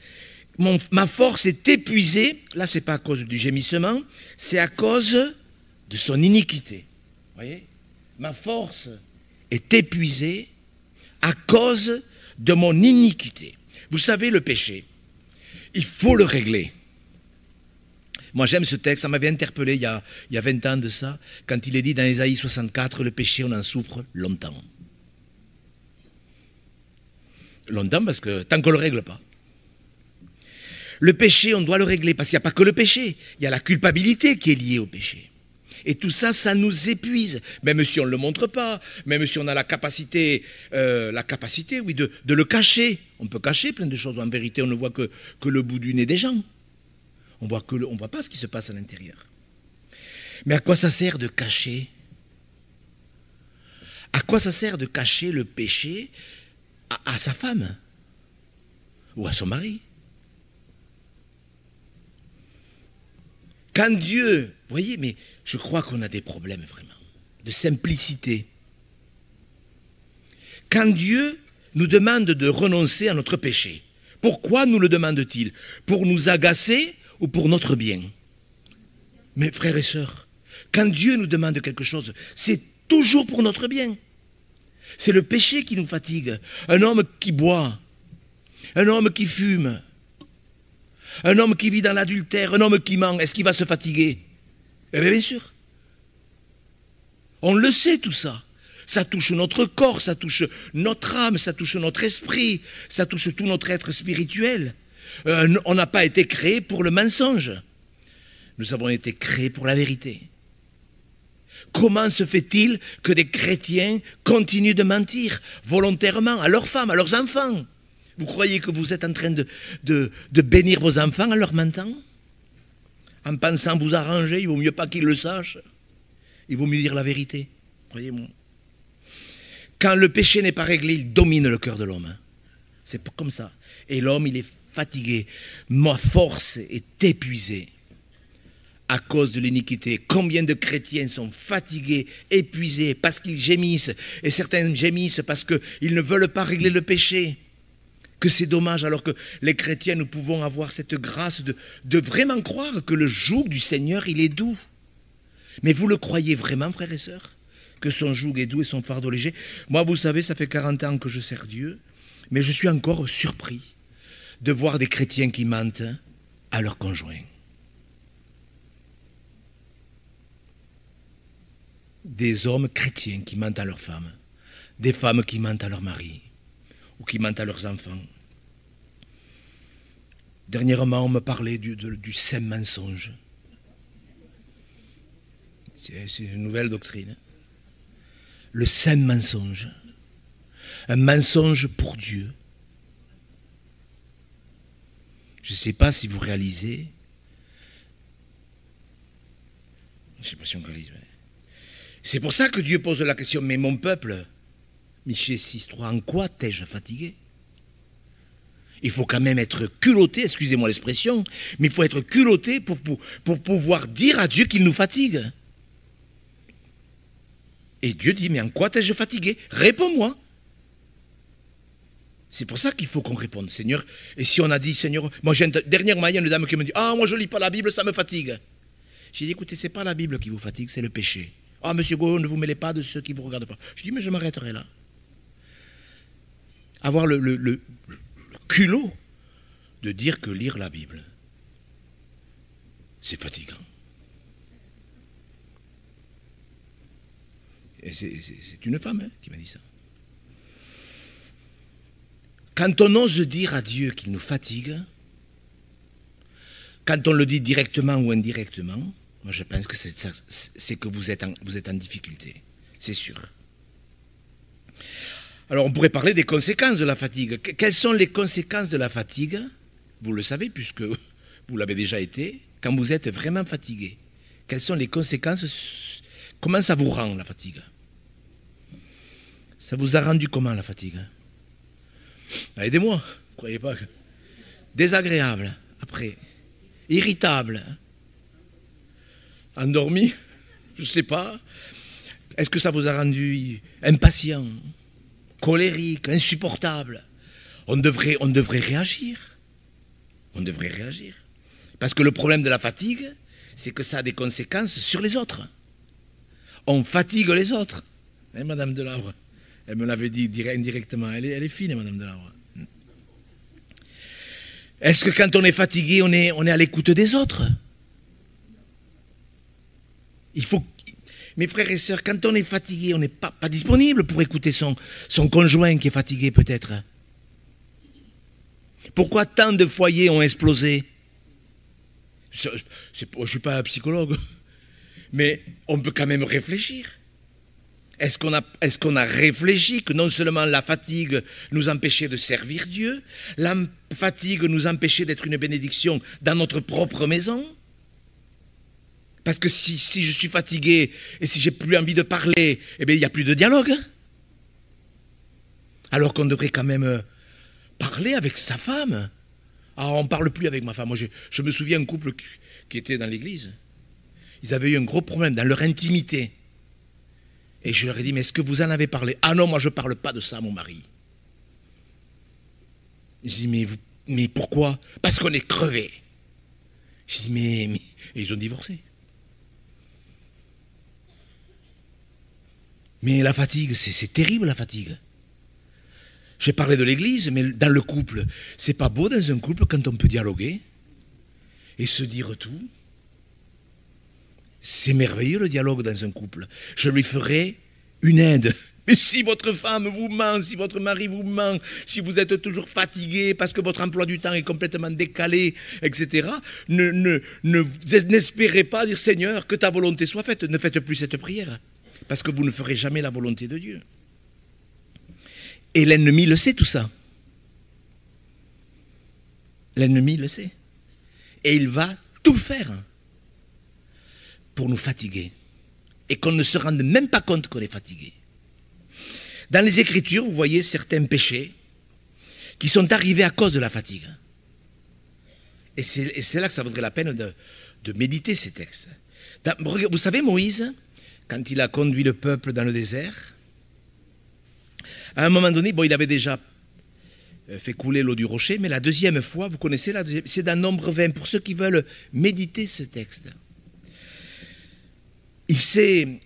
[SPEAKER 2] ma force est épuisée. Là, ce n'est pas à cause du gémissement, c'est à cause de son iniquité. Vous voyez, ma force est épuisée à cause de mon iniquité. Vous savez, le péché, il faut le régler. Moi, j'aime ce texte, ça m'avait interpellé il y a 20 ans de ça, quand il est dit dans Ésaïe 64, le péché, on en souffre longtemps. Longtemps parce que tant qu'on ne le règle pas. Le péché, on doit le régler parce qu'il n'y a pas que le péché, il y a la culpabilité qui est liée au péché. Et tout ça, ça nous épuise, même si on ne le montre pas, même si on a la capacité oui, de le cacher. On peut cacher plein de choses, en vérité, on ne voit que le bout du nez des gens. On ne voit pas ce qui se passe à l'intérieur. Mais à quoi ça sert de cacher? À quoi ça sert de cacher le péché à sa femme ou à son mari? Quand Dieu, vous voyez, mais je crois qu'on a des problèmes vraiment, de simplicité. Quand Dieu nous demande de renoncer à notre péché, pourquoi nous le demande-t-il? Pour nous agacer ou pour notre bien? Mes frères et sœurs, quand Dieu nous demande quelque chose, c'est toujours pour notre bien. C'est le péché qui nous fatigue. Un homme qui boit, un homme qui fume, un homme qui vit dans l'adultère, un homme qui ment, est-ce qu'il va se fatiguer? Eh bien, bien sûr. On le sait tout ça. Ça touche notre corps, ça touche notre âme, ça touche notre esprit, ça touche tout notre être spirituel. On n'a pas été créé pour le mensonge. Nous avons été créés pour la vérité. Comment se fait-il que des chrétiens continuent de mentir volontairement à leurs femmes, à leurs enfants? Vous croyez que vous êtes en train de bénir vos enfants en leur mentant? En pensant vous arranger, il vaut mieux pas qu'ils le sachent. Il vaut mieux dire la vérité, croyez-moi. Quand le péché n'est pas réglé, il domine le cœur de l'homme. C'est comme ça. Et l'homme, il est fatigué. Ma force est épuisée à cause de l'iniquité. Combien de chrétiens sont fatigués, épuisés, parce qu'ils gémissent. Et certains gémissent parce qu'ils ne veulent pas régler le péché. Que c'est dommage, alors que les chrétiens, nous pouvons avoir cette grâce de vraiment croire que le joug du Seigneur, il est doux. Mais vous le croyez vraiment, frères et sœurs, que son joug est doux et son fardeau léger? Moi, vous savez, ça fait 40 ans que je sers Dieu, mais je suis encore surpris de voir des chrétiens qui mentent à leurs conjoints. Des hommes chrétiens qui mentent à leurs femmes, des femmes qui mentent à leur mari ou qui mentent à leurs enfants. Dernièrement, on me parlait du saint mensonge. C'est une nouvelle doctrine. Le saint mensonge. Un mensonge pour Dieu. Je ne sais pas si vous réalisez. Je ne sais pas si on réalise. Mais... c'est pour ça que Dieu pose la question, mais mon peuple, Michée 6.3, en quoi t'ai-je fatigué? Il faut quand même être culotté, excusez-moi l'expression, mais il faut être culotté pour pouvoir dire à Dieu qu'il nous fatigue. Et Dieu dit, mais en quoi t'ai-je fatigué? Réponds-moi. C'est pour ça qu'il faut qu'on réponde, Seigneur. Et si on a dit, Seigneur, moi dernièrement, il y a une dame qui me dit, ah, moi je ne lis pas la Bible, ça me fatigue. J'ai dit, écoutez, ce n'est pas la Bible qui vous fatigue, c'est le péché. Ah, monsieur Gouin, ne vous mêlez pas de ceux qui ne vous regardent pas. Je dis, mais je m'arrêterai là. Avoir le culot de dire que lire la Bible, c'est fatigant. Et c'est une femme qui m'a dit ça. Quand on ose dire à Dieu qu'il nous fatigue, quand on le dit directement ou indirectement, moi je pense que c'est que vous êtes en difficulté, c'est sûr. Alors on pourrait parler des conséquences de la fatigue. Quelles sont les conséquences de la fatigue? Vous le savez puisque vous l'avez déjà été, quand vous êtes vraiment fatigué. Quelles sont les conséquences? Comment ça vous rend la fatigue? Ça vous a rendu comment la fatigue? Aidez-moi, ne croyez pas que... Désagréable, après. Irritable. Endormi, je ne sais pas. Est-ce que ça vous a rendu impatient, colérique, insupportable? On devrait réagir. On devrait réagir. Parce que le problème de la fatigue, c'est que ça a des conséquences sur les autres. On fatigue les autres. Hein, Madame Delabre? Elle me l'avait dit indirectement. Elle est fine, Madame Delabre. Est-ce que quand on est fatigué, on est à l'écoute des autres? Il faut... Mes frères et sœurs, quand on est fatigué, on n'est pas disponible pour écouter son conjoint qui est fatigué peut-être. Pourquoi tant de foyers ont explosé? Je ne suis pas un psychologue, mais on peut quand même réfléchir. Est-ce qu'on a réfléchi que non seulement la fatigue nous empêchait de servir Dieu, la fatigue nous empêchait d'être une bénédiction dans notre propre maison? Parce que si je suis fatigué et si j'ai plus envie de parler, eh bien il n'y a plus de dialogue. Alors qu'on devrait quand même parler avec sa femme. Ah, on ne parle plus avec ma femme. Moi, je me souviens d'un couple qui était dans l'église. Ils avaient eu un gros problème dans leur intimité. Et je leur ai dit, mais est-ce que vous en avez parlé? Ah non, moi je ne parle pas de ça à mon mari. Je dis, mais pourquoi? Parce qu'on est crevé. Je dis, mais... Et ils ont divorcé. Mais la fatigue, c'est terrible la fatigue. J'ai parlé de l'église, mais dans le couple, c'est pas beau dans un couple quand on peut dialoguer et se dire tout. C'est merveilleux le dialogue dans un couple. Je lui ferai une aide. Mais si votre femme vous ment, si votre mari vous ment, si vous êtes toujours fatigué parce que votre emploi du temps est complètement décalé, etc., n'espérez pas dire Seigneur, que ta volonté soit faite. Ne faites plus cette prière parce que vous ne ferez jamais la volonté de Dieu. Et l'ennemi le sait tout ça. L'ennemi le sait. Et il va tout faire pour nous fatiguer. Et qu'on ne se rende même pas compte qu'on est fatigué. Dans les Écritures, vous voyez certains péchés qui sont arrivés à cause de la fatigue. Et c'est là que ça vaudrait la peine de méditer ces textes. Vous savez, Moïse, quand il a conduit le peuple dans le désert, à un moment donné, bon, il avait déjà fait couler l'eau du rocher, mais la deuxième fois, vous connaissez la deuxième, c'est dans Nombre 20, pour ceux qui veulent méditer ce texte.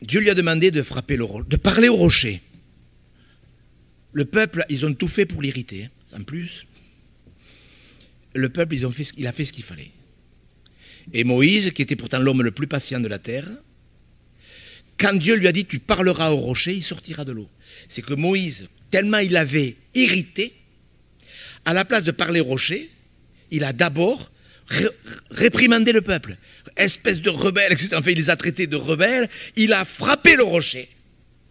[SPEAKER 2] Dieu lui a demandé de de parler au rocher. Le peuple, ils ont tout fait pour l'irriter. En plus, le peuple, il a fait ce qu'il fallait. Et Moïse, qui était pourtant l'homme le plus patient de la terre, quand Dieu lui a dit « tu parleras au rocher, il sortira de l'eau ». C'est que Moïse, tellement il avait irrité, à la place de parler au rocher, il a d'abord réprimandé le peuple. Espèce de rebelle, etc. Enfin, il les a traités de rebelles. Il a frappé le rocher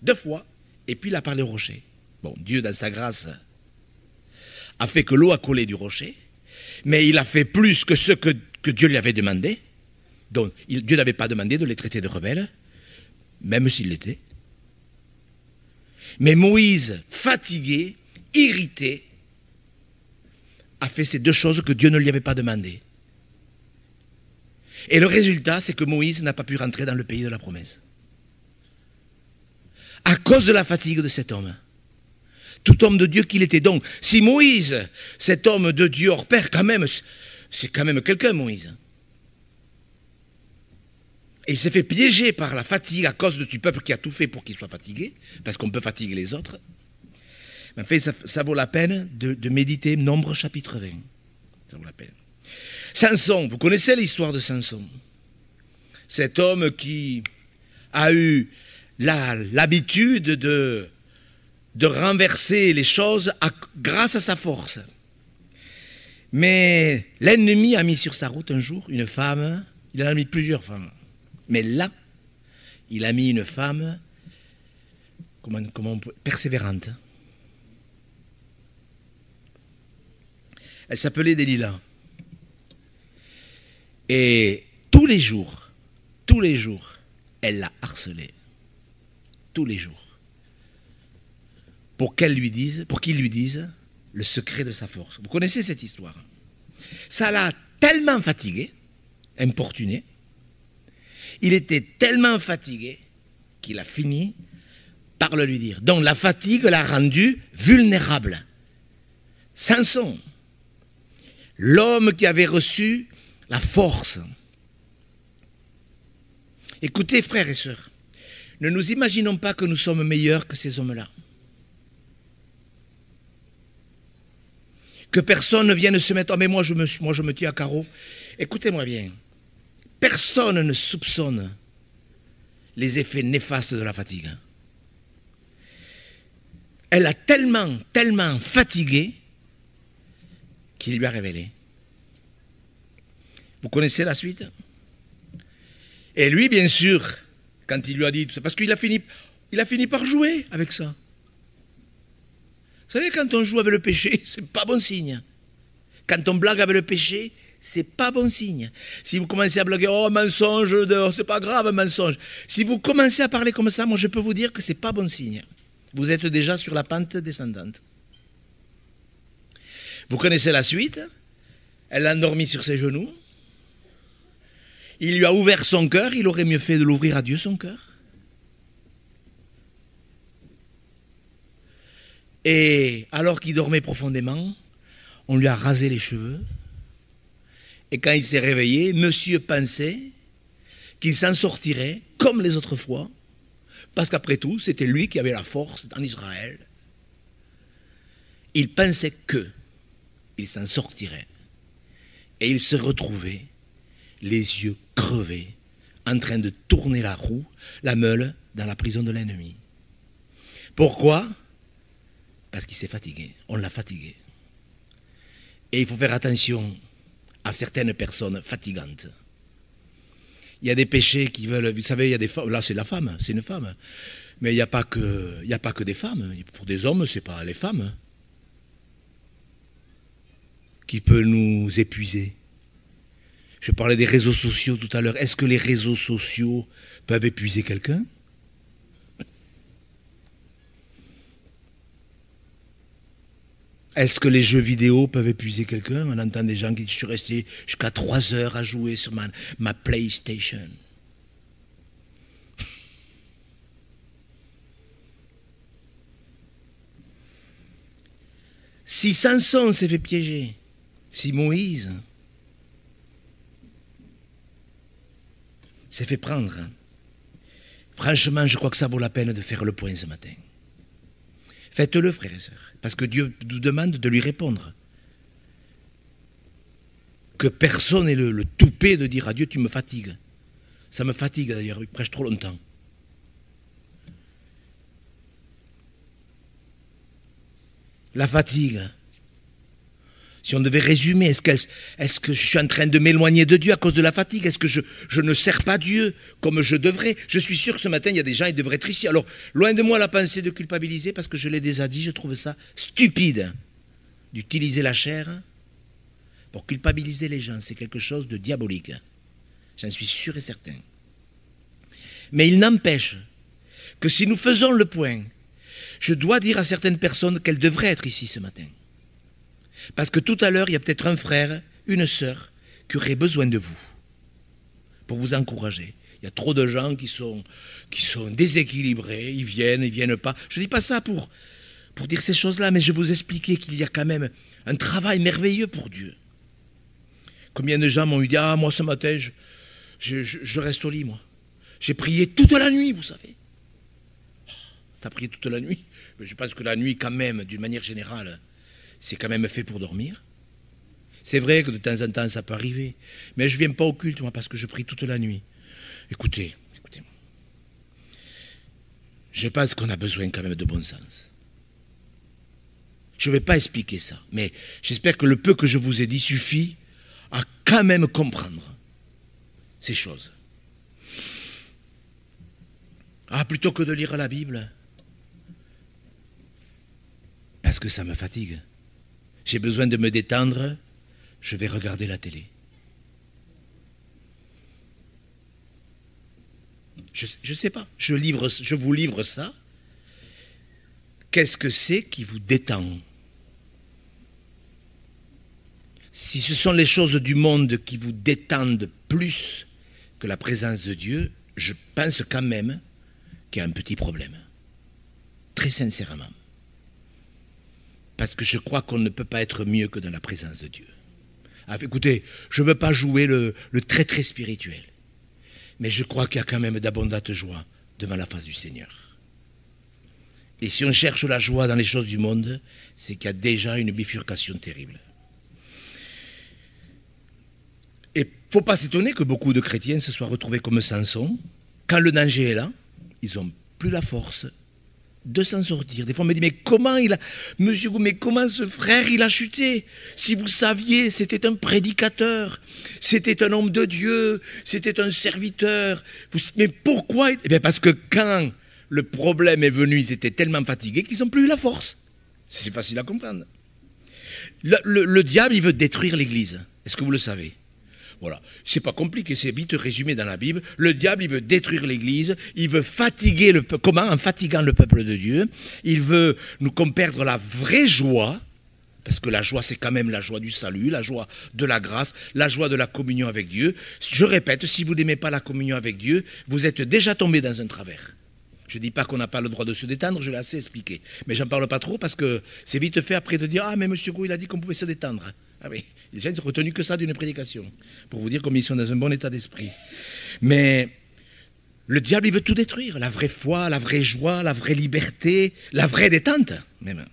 [SPEAKER 2] 2 fois, et puis il a parlé au rocher. Bon, Dieu, dans sa grâce, a fait que l'eau a collé du rocher, mais il a fait plus que ce que Dieu lui avait demandé. Donc, Dieu n'avait pas demandé de les traiter de rebelles, même s'il l'était. Mais Moïse, fatigué, irrité, a fait ces 2 choses que Dieu ne lui avait pas demandées. Et le résultat, c'est que Moïse n'a pas pu rentrer dans le pays de la promesse. À cause de la fatigue de cet homme. Tout homme de Dieu qu'il était. Donc, si Moïse, cet homme de Dieu hors pair, quand même, c'est quand même quelqu'un, Moïse. Et il s'est fait piéger par la fatigue à cause du peuple qui a tout fait pour qu'il soit fatigué, parce qu'on peut fatiguer les autres. Mais en fait, ça vaut la peine de méditer Nombre chapitre 20. Ça vaut la peine. Samson, vous connaissez l'histoire de Samson. Cet homme qui a eu l'habitude de renverser les choses grâce à sa force. Mais l'ennemi a mis sur sa route un jour une femme, il en a mis plusieurs femmes. Mais là, il a mis une femme persévérante. Elle s'appelait Delilah. Et tous les jours, elle l'a harcelée. Tous les jours. Pour qu'il lui dise le secret de sa force. Vous connaissez cette histoire. Ça l'a tellement fatigué, importuné. Il était tellement fatigué qu'il a fini par le lui dire. Donc la fatigue l'a rendu vulnérable. Samson, l'homme qui avait reçu la force. Écoutez, frères et sœurs, ne nous imaginons pas que nous sommes meilleurs que ces hommes-là. Que personne ne vienne se mettre, oh mais moi je me tiens à carreau. Écoutez-moi bien, personne ne soupçonne les effets néfastes de la fatigue. Elle a tellement fatigué qu'il lui a révélé. Vous connaissez la suite? Et lui, bien sûr, quand il lui a dit tout ça, parce qu'il a fini par jouer avec ça. Vous savez, quand on joue avec le péché, c'est pas bon signe. Quand on blague avec le péché, c'est pas bon signe. Si vous commencez à blaguer, oh, mensonge, c'est pas grave, un mensonge. Si vous commencez à parler comme ça, moi je peux vous dire que c'est pas bon signe. Vous êtes déjà sur la pente descendante. Vous connaissez la suite? Elle l'a endormi sur ses genoux. Il lui a ouvert son cœur. Il aurait mieux fait de l'ouvrir à Dieu, son cœur. Et alors qu'il dormait profondément, on lui a rasé les cheveux. Et quand il s'est réveillé, monsieur pensait qu'il s'en sortirait comme les autres fois, parce qu'après tout, c'était lui qui avait la force en Israël. Il pensait qu'il s'en sortirait. Et il se retrouvait, les yeux crevés, en train de tourner la roue, la meule, dans la prison de l'ennemi. Pourquoi? Parce qu'il s'est fatigué. On l'a fatigué. Et il faut faire attention à certaines personnes fatigantes. Il y a des péchés qui veulent... Vous savez, il y a des femmes... Là, c'est la femme, c'est une femme. Mais il n'y a pas que des femmes. Pour des hommes, ce n'est pas les femmes qui peut nous épuiser. Je parlais des réseaux sociaux tout à l'heure. Est-ce que les réseaux sociaux peuvent épuiser quelqu'un? Est-ce que les jeux vidéo peuvent épuiser quelqu'un? On entend des gens qui disent, je suis resté jusqu'à 3 heures à jouer sur ma PlayStation. Si Samson s'est fait piéger, si Moïse s'est fait prendre, Franchement, je crois que ça vaut la peine de faire le point ce matin. Faites-le, frères et sœurs, parce que Dieu nous demande de lui répondre. Que personne n'ait le toupet de dire à Dieu, tu me fatigues. Ça me fatigue d'ailleurs, il prêche trop longtemps. La fatigue. Si on devait résumer, est-ce que je suis en train de m'éloigner de Dieu à cause de la fatigue? Est-ce que je ne sers pas Dieu comme je devrais? Je suis sûr que ce matin, il y a des gens qui devraient être ici. Alors, loin de moi la pensée de culpabiliser, parce que je l'ai déjà dit, je trouve ça stupide d'utiliser la chair pour culpabiliser les gens. C'est quelque chose de diabolique. J'en suis sûr et certain. Mais il n'empêche que si nous faisons le point, je dois dire à certaines personnes qu'elles devraient être ici ce matin. Parce que tout à l'heure, il y a peut-être un frère, une sœur, qui aurait besoin de vous, pour vous encourager. Il y a trop de gens qui sont déséquilibrés, ils viennent pas. Je ne dis pas ça pour dire ces choses-là, mais je vais vous expliquer qu'il y a quand même un travail merveilleux pour Dieu. Combien de gens m'ont dit, ah, moi ce matin, je reste au lit, moi. J'ai prié toute la nuit, vous savez. Oh, t'as prié toute la nuit? Mais je pense que la nuit, quand même, d'une manière générale, c'est quand même fait pour dormir. C'est vrai que de temps en temps, ça peut arriver. Mais je ne viens pas au culte, moi, parce que je prie toute la nuit. Écoutez. Je pense qu'on a besoin quand même de bon sens. Je ne vais pas expliquer ça, mais j'espère que le peu que je vous ai dit suffit à quand même comprendre ces choses. Ah, plutôt que de lire la Bible, parce que ça me fatigue. J'ai besoin de me détendre, je vais regarder la télé. Je ne sais pas, je vous livre ça. Qu'est-ce que c'est qui vous détend? Si ce sont les choses du monde qui vous détendent plus que la présence de Dieu, je pense quand même qu'il y a un petit problème. Très sincèrement. Parce que je crois qu'on ne peut pas être mieux que dans la présence de Dieu. Ah, écoutez, je ne veux pas jouer le très très spirituel. Mais je crois qu'il y a quand même d'abondantes joies devant la face du Seigneur. Et si on cherche la joie dans les choses du monde, c'est qu'il y a déjà une bifurcation terrible. Et il ne faut pas s'étonner que beaucoup de chrétiens se soient retrouvés comme Samson. Quand le danger est là, ils n'ont plus la force de s'en sortir. Des fois, on me dit, mais comment Monsieur Gou, mais comment ce frère, il a chuté? Si vous saviez, c'était un prédicateur, c'était un homme de Dieu, c'était un serviteur. Mais pourquoi? Eh bien, parce que quand le problème est venu, ils étaient tellement fatigués qu'ils n'ont plus eu la force. C'est facile à comprendre. Le diable, il veut détruire l'Église. Est-ce que vous le savez? Voilà, c'est pas compliqué, c'est vite résumé dans la Bible. Le diable, il veut détruire l'Église, il veut fatiguer le peuple. Comment? En fatiguant le peuple de Dieu. Il veut nous perdre la vraie joie, parce que la joie, c'est quand même la joie du salut, la joie de la grâce, la joie de la communion avec Dieu. Je répète, si vous n'aimez pas la communion avec Dieu, vous êtes déjà tombé dans un travers. Je ne dis pas qu'on n'a pas le droit de se détendre, je l'ai assez expliqué. Mais j'en parle pas trop parce que c'est vite fait après de dire « Ah, mais M. Gou, il a dit qu'on pouvait se détendre. » Ah oui, les gens n'ont retenu que ça d'une prédication, pour vous dire comme ils sont dans un bon état d'esprit. Mais le diable, il veut tout détruire, la vraie foi, la vraie joie, la vraie liberté, la vraie détente, même.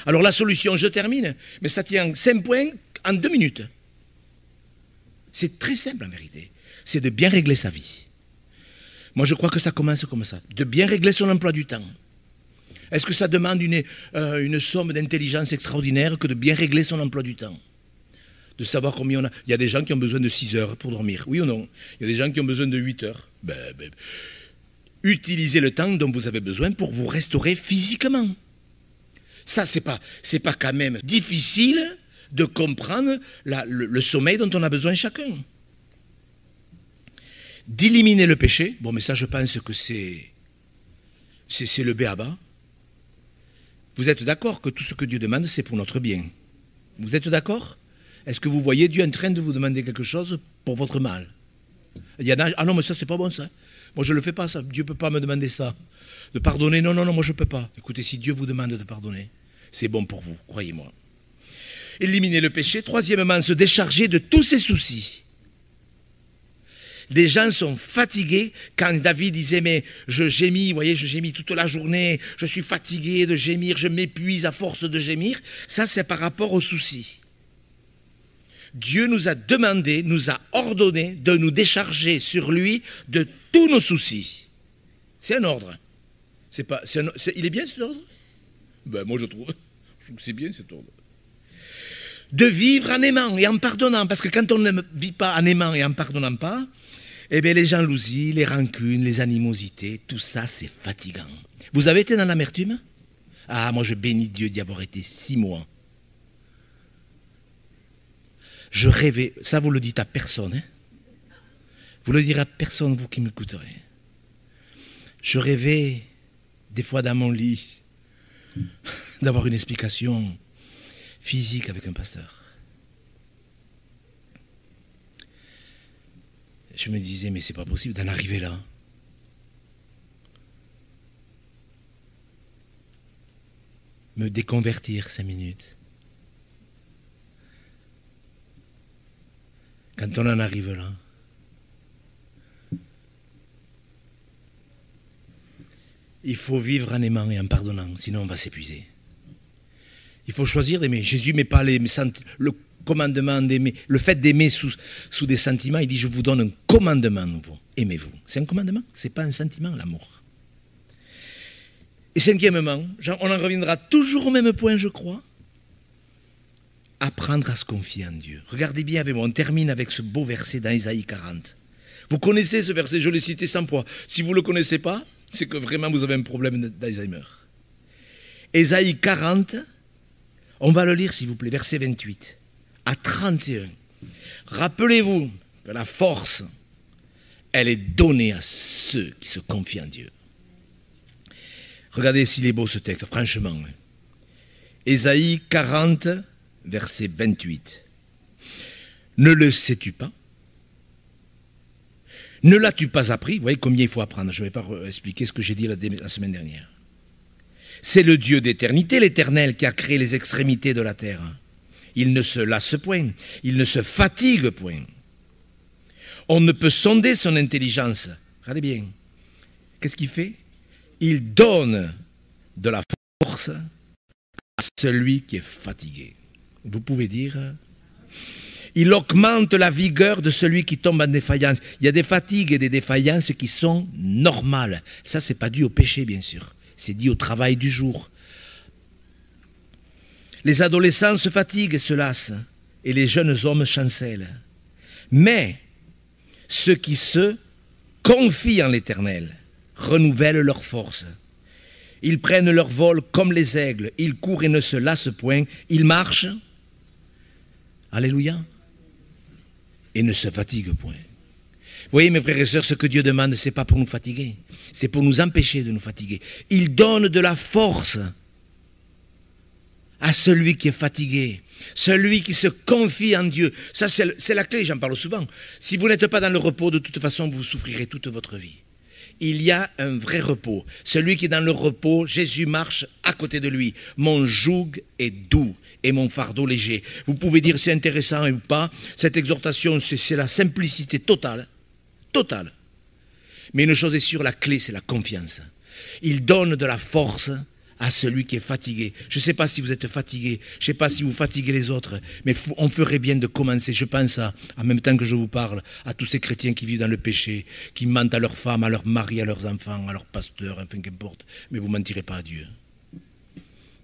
[SPEAKER 2] Alors la solution, je termine, mais ça tient 5 points en 2 minutes. C'est très simple en vérité, c'est de bien régler sa vie. Moi, je crois que ça commence comme ça, de bien régler son emploi du temps. Est-ce que ça demande une somme d'intelligence extraordinaire que de bien régler son emploi du temps? De savoir combien on a. Il y a des gens qui ont besoin de 6 heures pour dormir, oui ou non? Il y a des gens qui ont besoin de 8 heures. Utilisez le temps dont vous avez besoin pour vous restaurer physiquement. Ça, c'est pas quand même difficile de comprendre le sommeil dont on a besoin chacun. D'éliminer le péché, bon, mais ça, je pense que c'est le b.a.-ba. Vous êtes d'accord que tout ce que Dieu demande, c'est pour notre bien? Vous êtes d'accord? Est-ce que vous voyez Dieu en train de vous demander quelque chose pour votre mal? Il y en a, ah non, mais ça, c'est pas bon, ça. Moi, je ne le fais pas, ça. Dieu ne peut pas me demander ça. De pardonner, non, moi, je ne peux pas. Écoutez, si Dieu vous demande de pardonner, c'est bon pour vous, croyez-moi. Éliminer le péché. Troisièmement, se décharger de tous ses soucis. Des gens sont fatigués quand David disait mais je gémis, vous voyez, je gémis toute la journée, je suis fatigué de gémir, je m'épuise à force de gémir. Ça c'est par rapport aux soucis. Dieu nous a demandé, nous a ordonné de nous décharger sur lui de tous nos soucis. C'est un ordre. Il est bien cet ordre? Ben, moi je trouve que c'est bien cet ordre. De vivre en aimant et en pardonnant, parce que quand on ne vit pas en aimant et en pardonnant pas, eh bien les jalousies, les rancunes, les animosités, tout ça c'est fatigant. Vous avez été dans l'amertume? Ah, moi je bénis Dieu d'y avoir été 6 mois. Je rêvais, ça vous le dites à personne, hein? Vous le direz à personne, vous qui m'écouterez. Je rêvais, des fois dans mon lit, d'avoir une explication physique avec un pasteur. Je me disais, mais c'est pas possible d'en arriver là. Me déconvertir 5 minutes. Quand on en arrive là, il faut vivre en aimant et en pardonnant, sinon on va s'épuiser. Il faut choisir d'aimer. Jésus ne met pas le commandement d'aimer, le fait d'aimer sous des sentiments. Il dit, je vous donne un commandement nouveau. Aimez-vous. C'est un commandement, ce n'est pas un sentiment, l'amour. Et 5e, on en reviendra toujours au même point, je crois. Apprendre à se confier en Dieu. Regardez bien avec moi, on termine avec ce beau verset dans Ésaïe 40. Vous connaissez ce verset, je l'ai cité 100 fois. Si vous ne le connaissez pas, c'est que vraiment vous avez un problème d'Alzheimer. Ésaïe 40, on va le lire s'il vous plaît, verset 28 à 31. Rappelez-vous que la force, elle est donnée à ceux qui se confient en Dieu. Regardez s'il est beau ce texte, franchement. Ésaïe 40, verset 28. Ne le sais-tu pas? Ne l'as-tu pas appris? Vous voyez combien il faut apprendre. Je ne vais pas expliquer ce que j'ai dit la semaine dernière. C'est le Dieu d'éternité, l'Éternel, qui a créé les extrémités de la terre. Il ne se lasse point, il ne se fatigue point. On ne peut sonder son intelligence. Regardez bien. Qu'est-ce qu'il fait? Il donne de la force à celui qui est fatigué. Vous pouvez dire... Il augmente la vigueur de celui qui tombe en défaillance. Il y a des fatigues et des défaillances qui sont normales. Ça, ce n'est pas dû au péché, bien sûr. C'est dû au travail du jour. Les adolescents se fatiguent et se lassent, et les jeunes hommes chancellent. Mais ceux qui se confient en l'Éternel renouvellent leur force. Ils prennent leur vol comme les aigles. Ils courent et ne se lassent point. Ils marchent. Alléluia. Et ne se fatigue point. Vous voyez, mes frères et sœurs, ce que Dieu demande, ce n'est pas pour nous fatiguer, c'est pour nous empêcher de nous fatiguer. Il donne de la force à celui qui est fatigué, celui qui se confie en Dieu. Ça, c'est la clé, j'en parle souvent. Si vous n'êtes pas dans le repos, de toute façon, vous souffrirez toute votre vie. Il y a un vrai repos. Celui qui est dans le repos, Jésus marche à côté de lui. Mon joug est doux et mon fardeau léger. Vous pouvez dire c'est intéressant ou pas. Cette exhortation, c'est la simplicité totale. Totale. Mais une chose est sûre, la clé, c'est la confiance. Il donne de la force à celui qui est fatigué. Je ne sais pas si vous êtes fatigué, je ne sais pas si vous fatiguez les autres, mais on ferait bien de commencer. Je pense, en même temps que je vous parle, à tous ces chrétiens qui vivent dans le péché, qui mentent à leurs femmes, à leurs maris, à leurs enfants, à leurs pasteurs, enfin qu'importe. Mais vous ne mentirez pas à Dieu.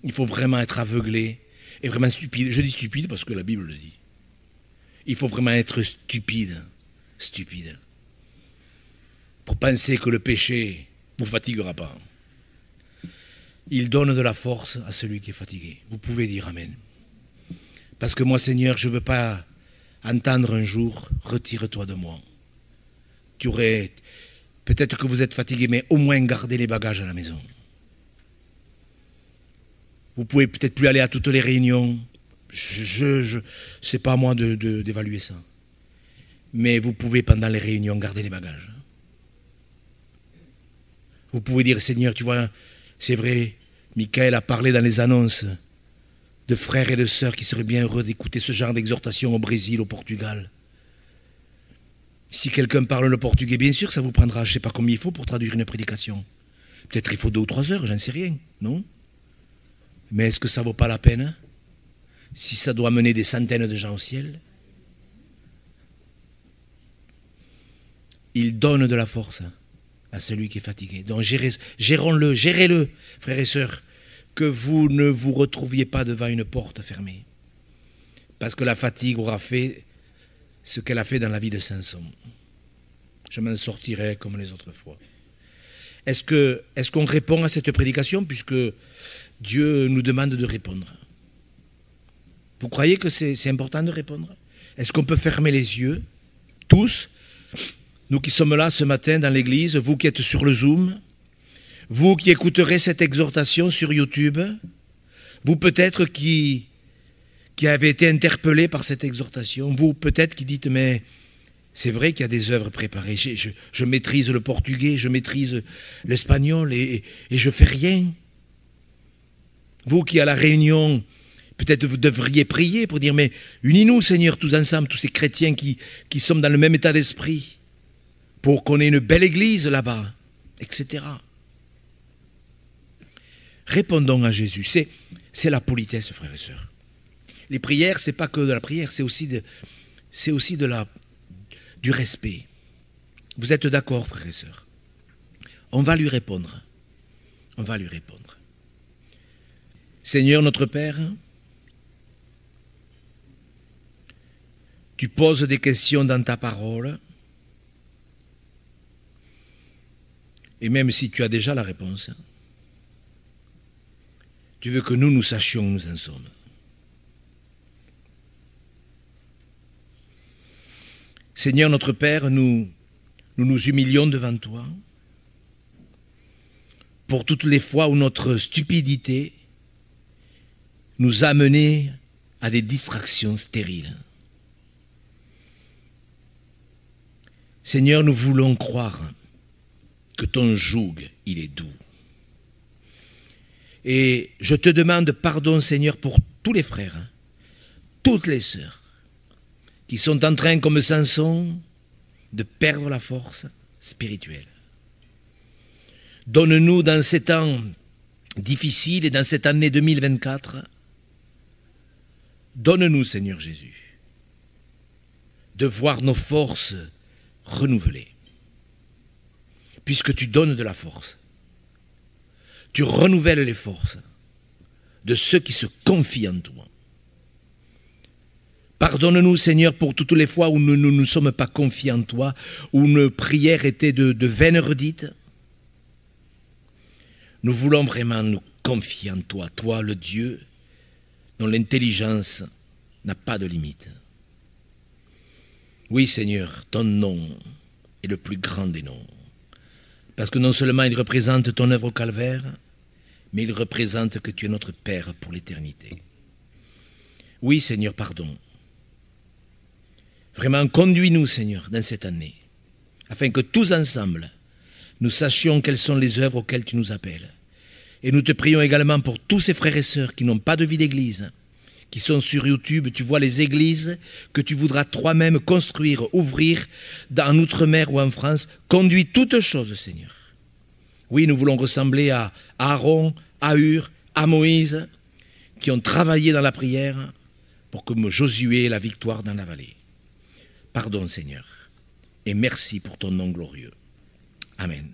[SPEAKER 2] Il faut vraiment être aveuglé et vraiment stupide. Je dis stupide parce que la Bible le dit. Il faut vraiment être stupide, pour penser que le péché ne vous fatiguera pas. Il donne de la force à celui qui est fatigué. Vous pouvez dire Amen. Parce que moi, Seigneur, je ne veux pas entendre un jour, retire-toi de moi. Peut-être que vous êtes fatigué, mais au moins gardez les bagages à la maison. Vous pouvez peut-être plus aller à toutes les réunions. C'est pas à moi d'évaluer ça. Mais vous pouvez, pendant les réunions, garder les bagages. Vous pouvez dire, Seigneur, tu vois, c'est vrai, Michael a parlé dans les annonces de frères et de sœurs qui seraient bien heureux d'écouter ce genre d'exhortation au Brésil, au Portugal. Si quelqu'un parle le portugais, bien sûr, ça vous prendra, je ne sais pas combien il faut pour traduire une prédication. Peut-être il faut 2 ou 3 heures, j'en sais rien, non? Mais est-ce que ça vaut pas la peine si ça doit mener des centaines de gens au ciel? Il donne de la force à celui qui est fatigué. Donc gérons-le, gérez-le, frères et sœurs, que vous ne vous retrouviez pas devant une porte fermée. Parce que la fatigue aura fait ce qu'elle a fait dans la vie de Samson. Je m'en sortirai comme les autres fois. Est-ce qu'on répond à cette prédication puisque Dieu nous demande de répondre? Vous croyez que c'est important de répondre? Est-ce qu'on peut fermer les yeux, tous, nous qui sommes là ce matin dans l'église, vous qui êtes sur le Zoom, vous qui écouterez cette exhortation sur YouTube, vous peut-être qui avez été interpellés par cette exhortation, vous peut-être qui dites, mais c'est vrai qu'il y a des œuvres préparées, je maîtrise le portugais, je maîtrise l'espagnol et je fais rien. Vous qui à la réunion, peut-être vous devriez prier pour dire, mais unis-nous Seigneur tous ensemble, tous ces chrétiens qui sommes dans le même état d'esprit, pour qu'on ait une belle église là-bas, etc. Répondons à Jésus, c'est la politesse, frères et sœurs. Les prières, c'est pas que de la prière, c'est aussi du respect. Vous êtes d'accord, frères et sœurs? On va lui répondre. On va lui répondre. Seigneur notre Père, tu poses des questions dans ta parole, et même si tu as déjà la réponse, tu veux que nous sachions où nous en sommes. Seigneur notre Père, nous nous humilions devant toi pour toutes les fois où notre stupidité nous a menés à des distractions stériles. Seigneur, nous voulons croire que ton joug, il est doux. Et je te demande pardon, Seigneur, pour tous les frères, toutes les sœurs, qui sont en train, comme Samson, de perdre la force spirituelle. Donne-nous dans ces temps difficiles et dans cette année 2024, donne-nous, Seigneur Jésus, de voir nos forces renouvelées. Puisque tu donnes de la force, tu renouvelles les forces de ceux qui se confient en toi. Pardonne-nous, Seigneur, pour toutes les fois où nous ne nous sommes pas confiés en toi, où nos prières étaient de vaines redites. Nous voulons vraiment nous confier en toi, toi le Dieu dont l'intelligence n'a pas de limite. Oui, Seigneur, ton nom est le plus grand des noms. Parce que non seulement il représente ton œuvre au calvaire, mais il représente que tu es notre Père pour l'éternité. Oui, Seigneur, pardon. Vraiment, conduis-nous, Seigneur, dans cette année, afin que tous ensemble, nous sachions quelles sont les œuvres auxquelles tu nous appelles. Et nous te prions également pour tous ces frères et sœurs qui n'ont pas de vie d'église, qui sont sur YouTube. Tu vois les églises que tu voudras toi-même construire, ouvrir en Outre-mer ou en France. Conduis toutes choses, Seigneur. Oui, nous voulons ressembler à Aaron, à Hur, à Moïse, qui ont travaillé dans la prière pour que Josué ait la victoire dans la vallée. Pardon, Seigneur, et merci pour ton nom glorieux. Amen.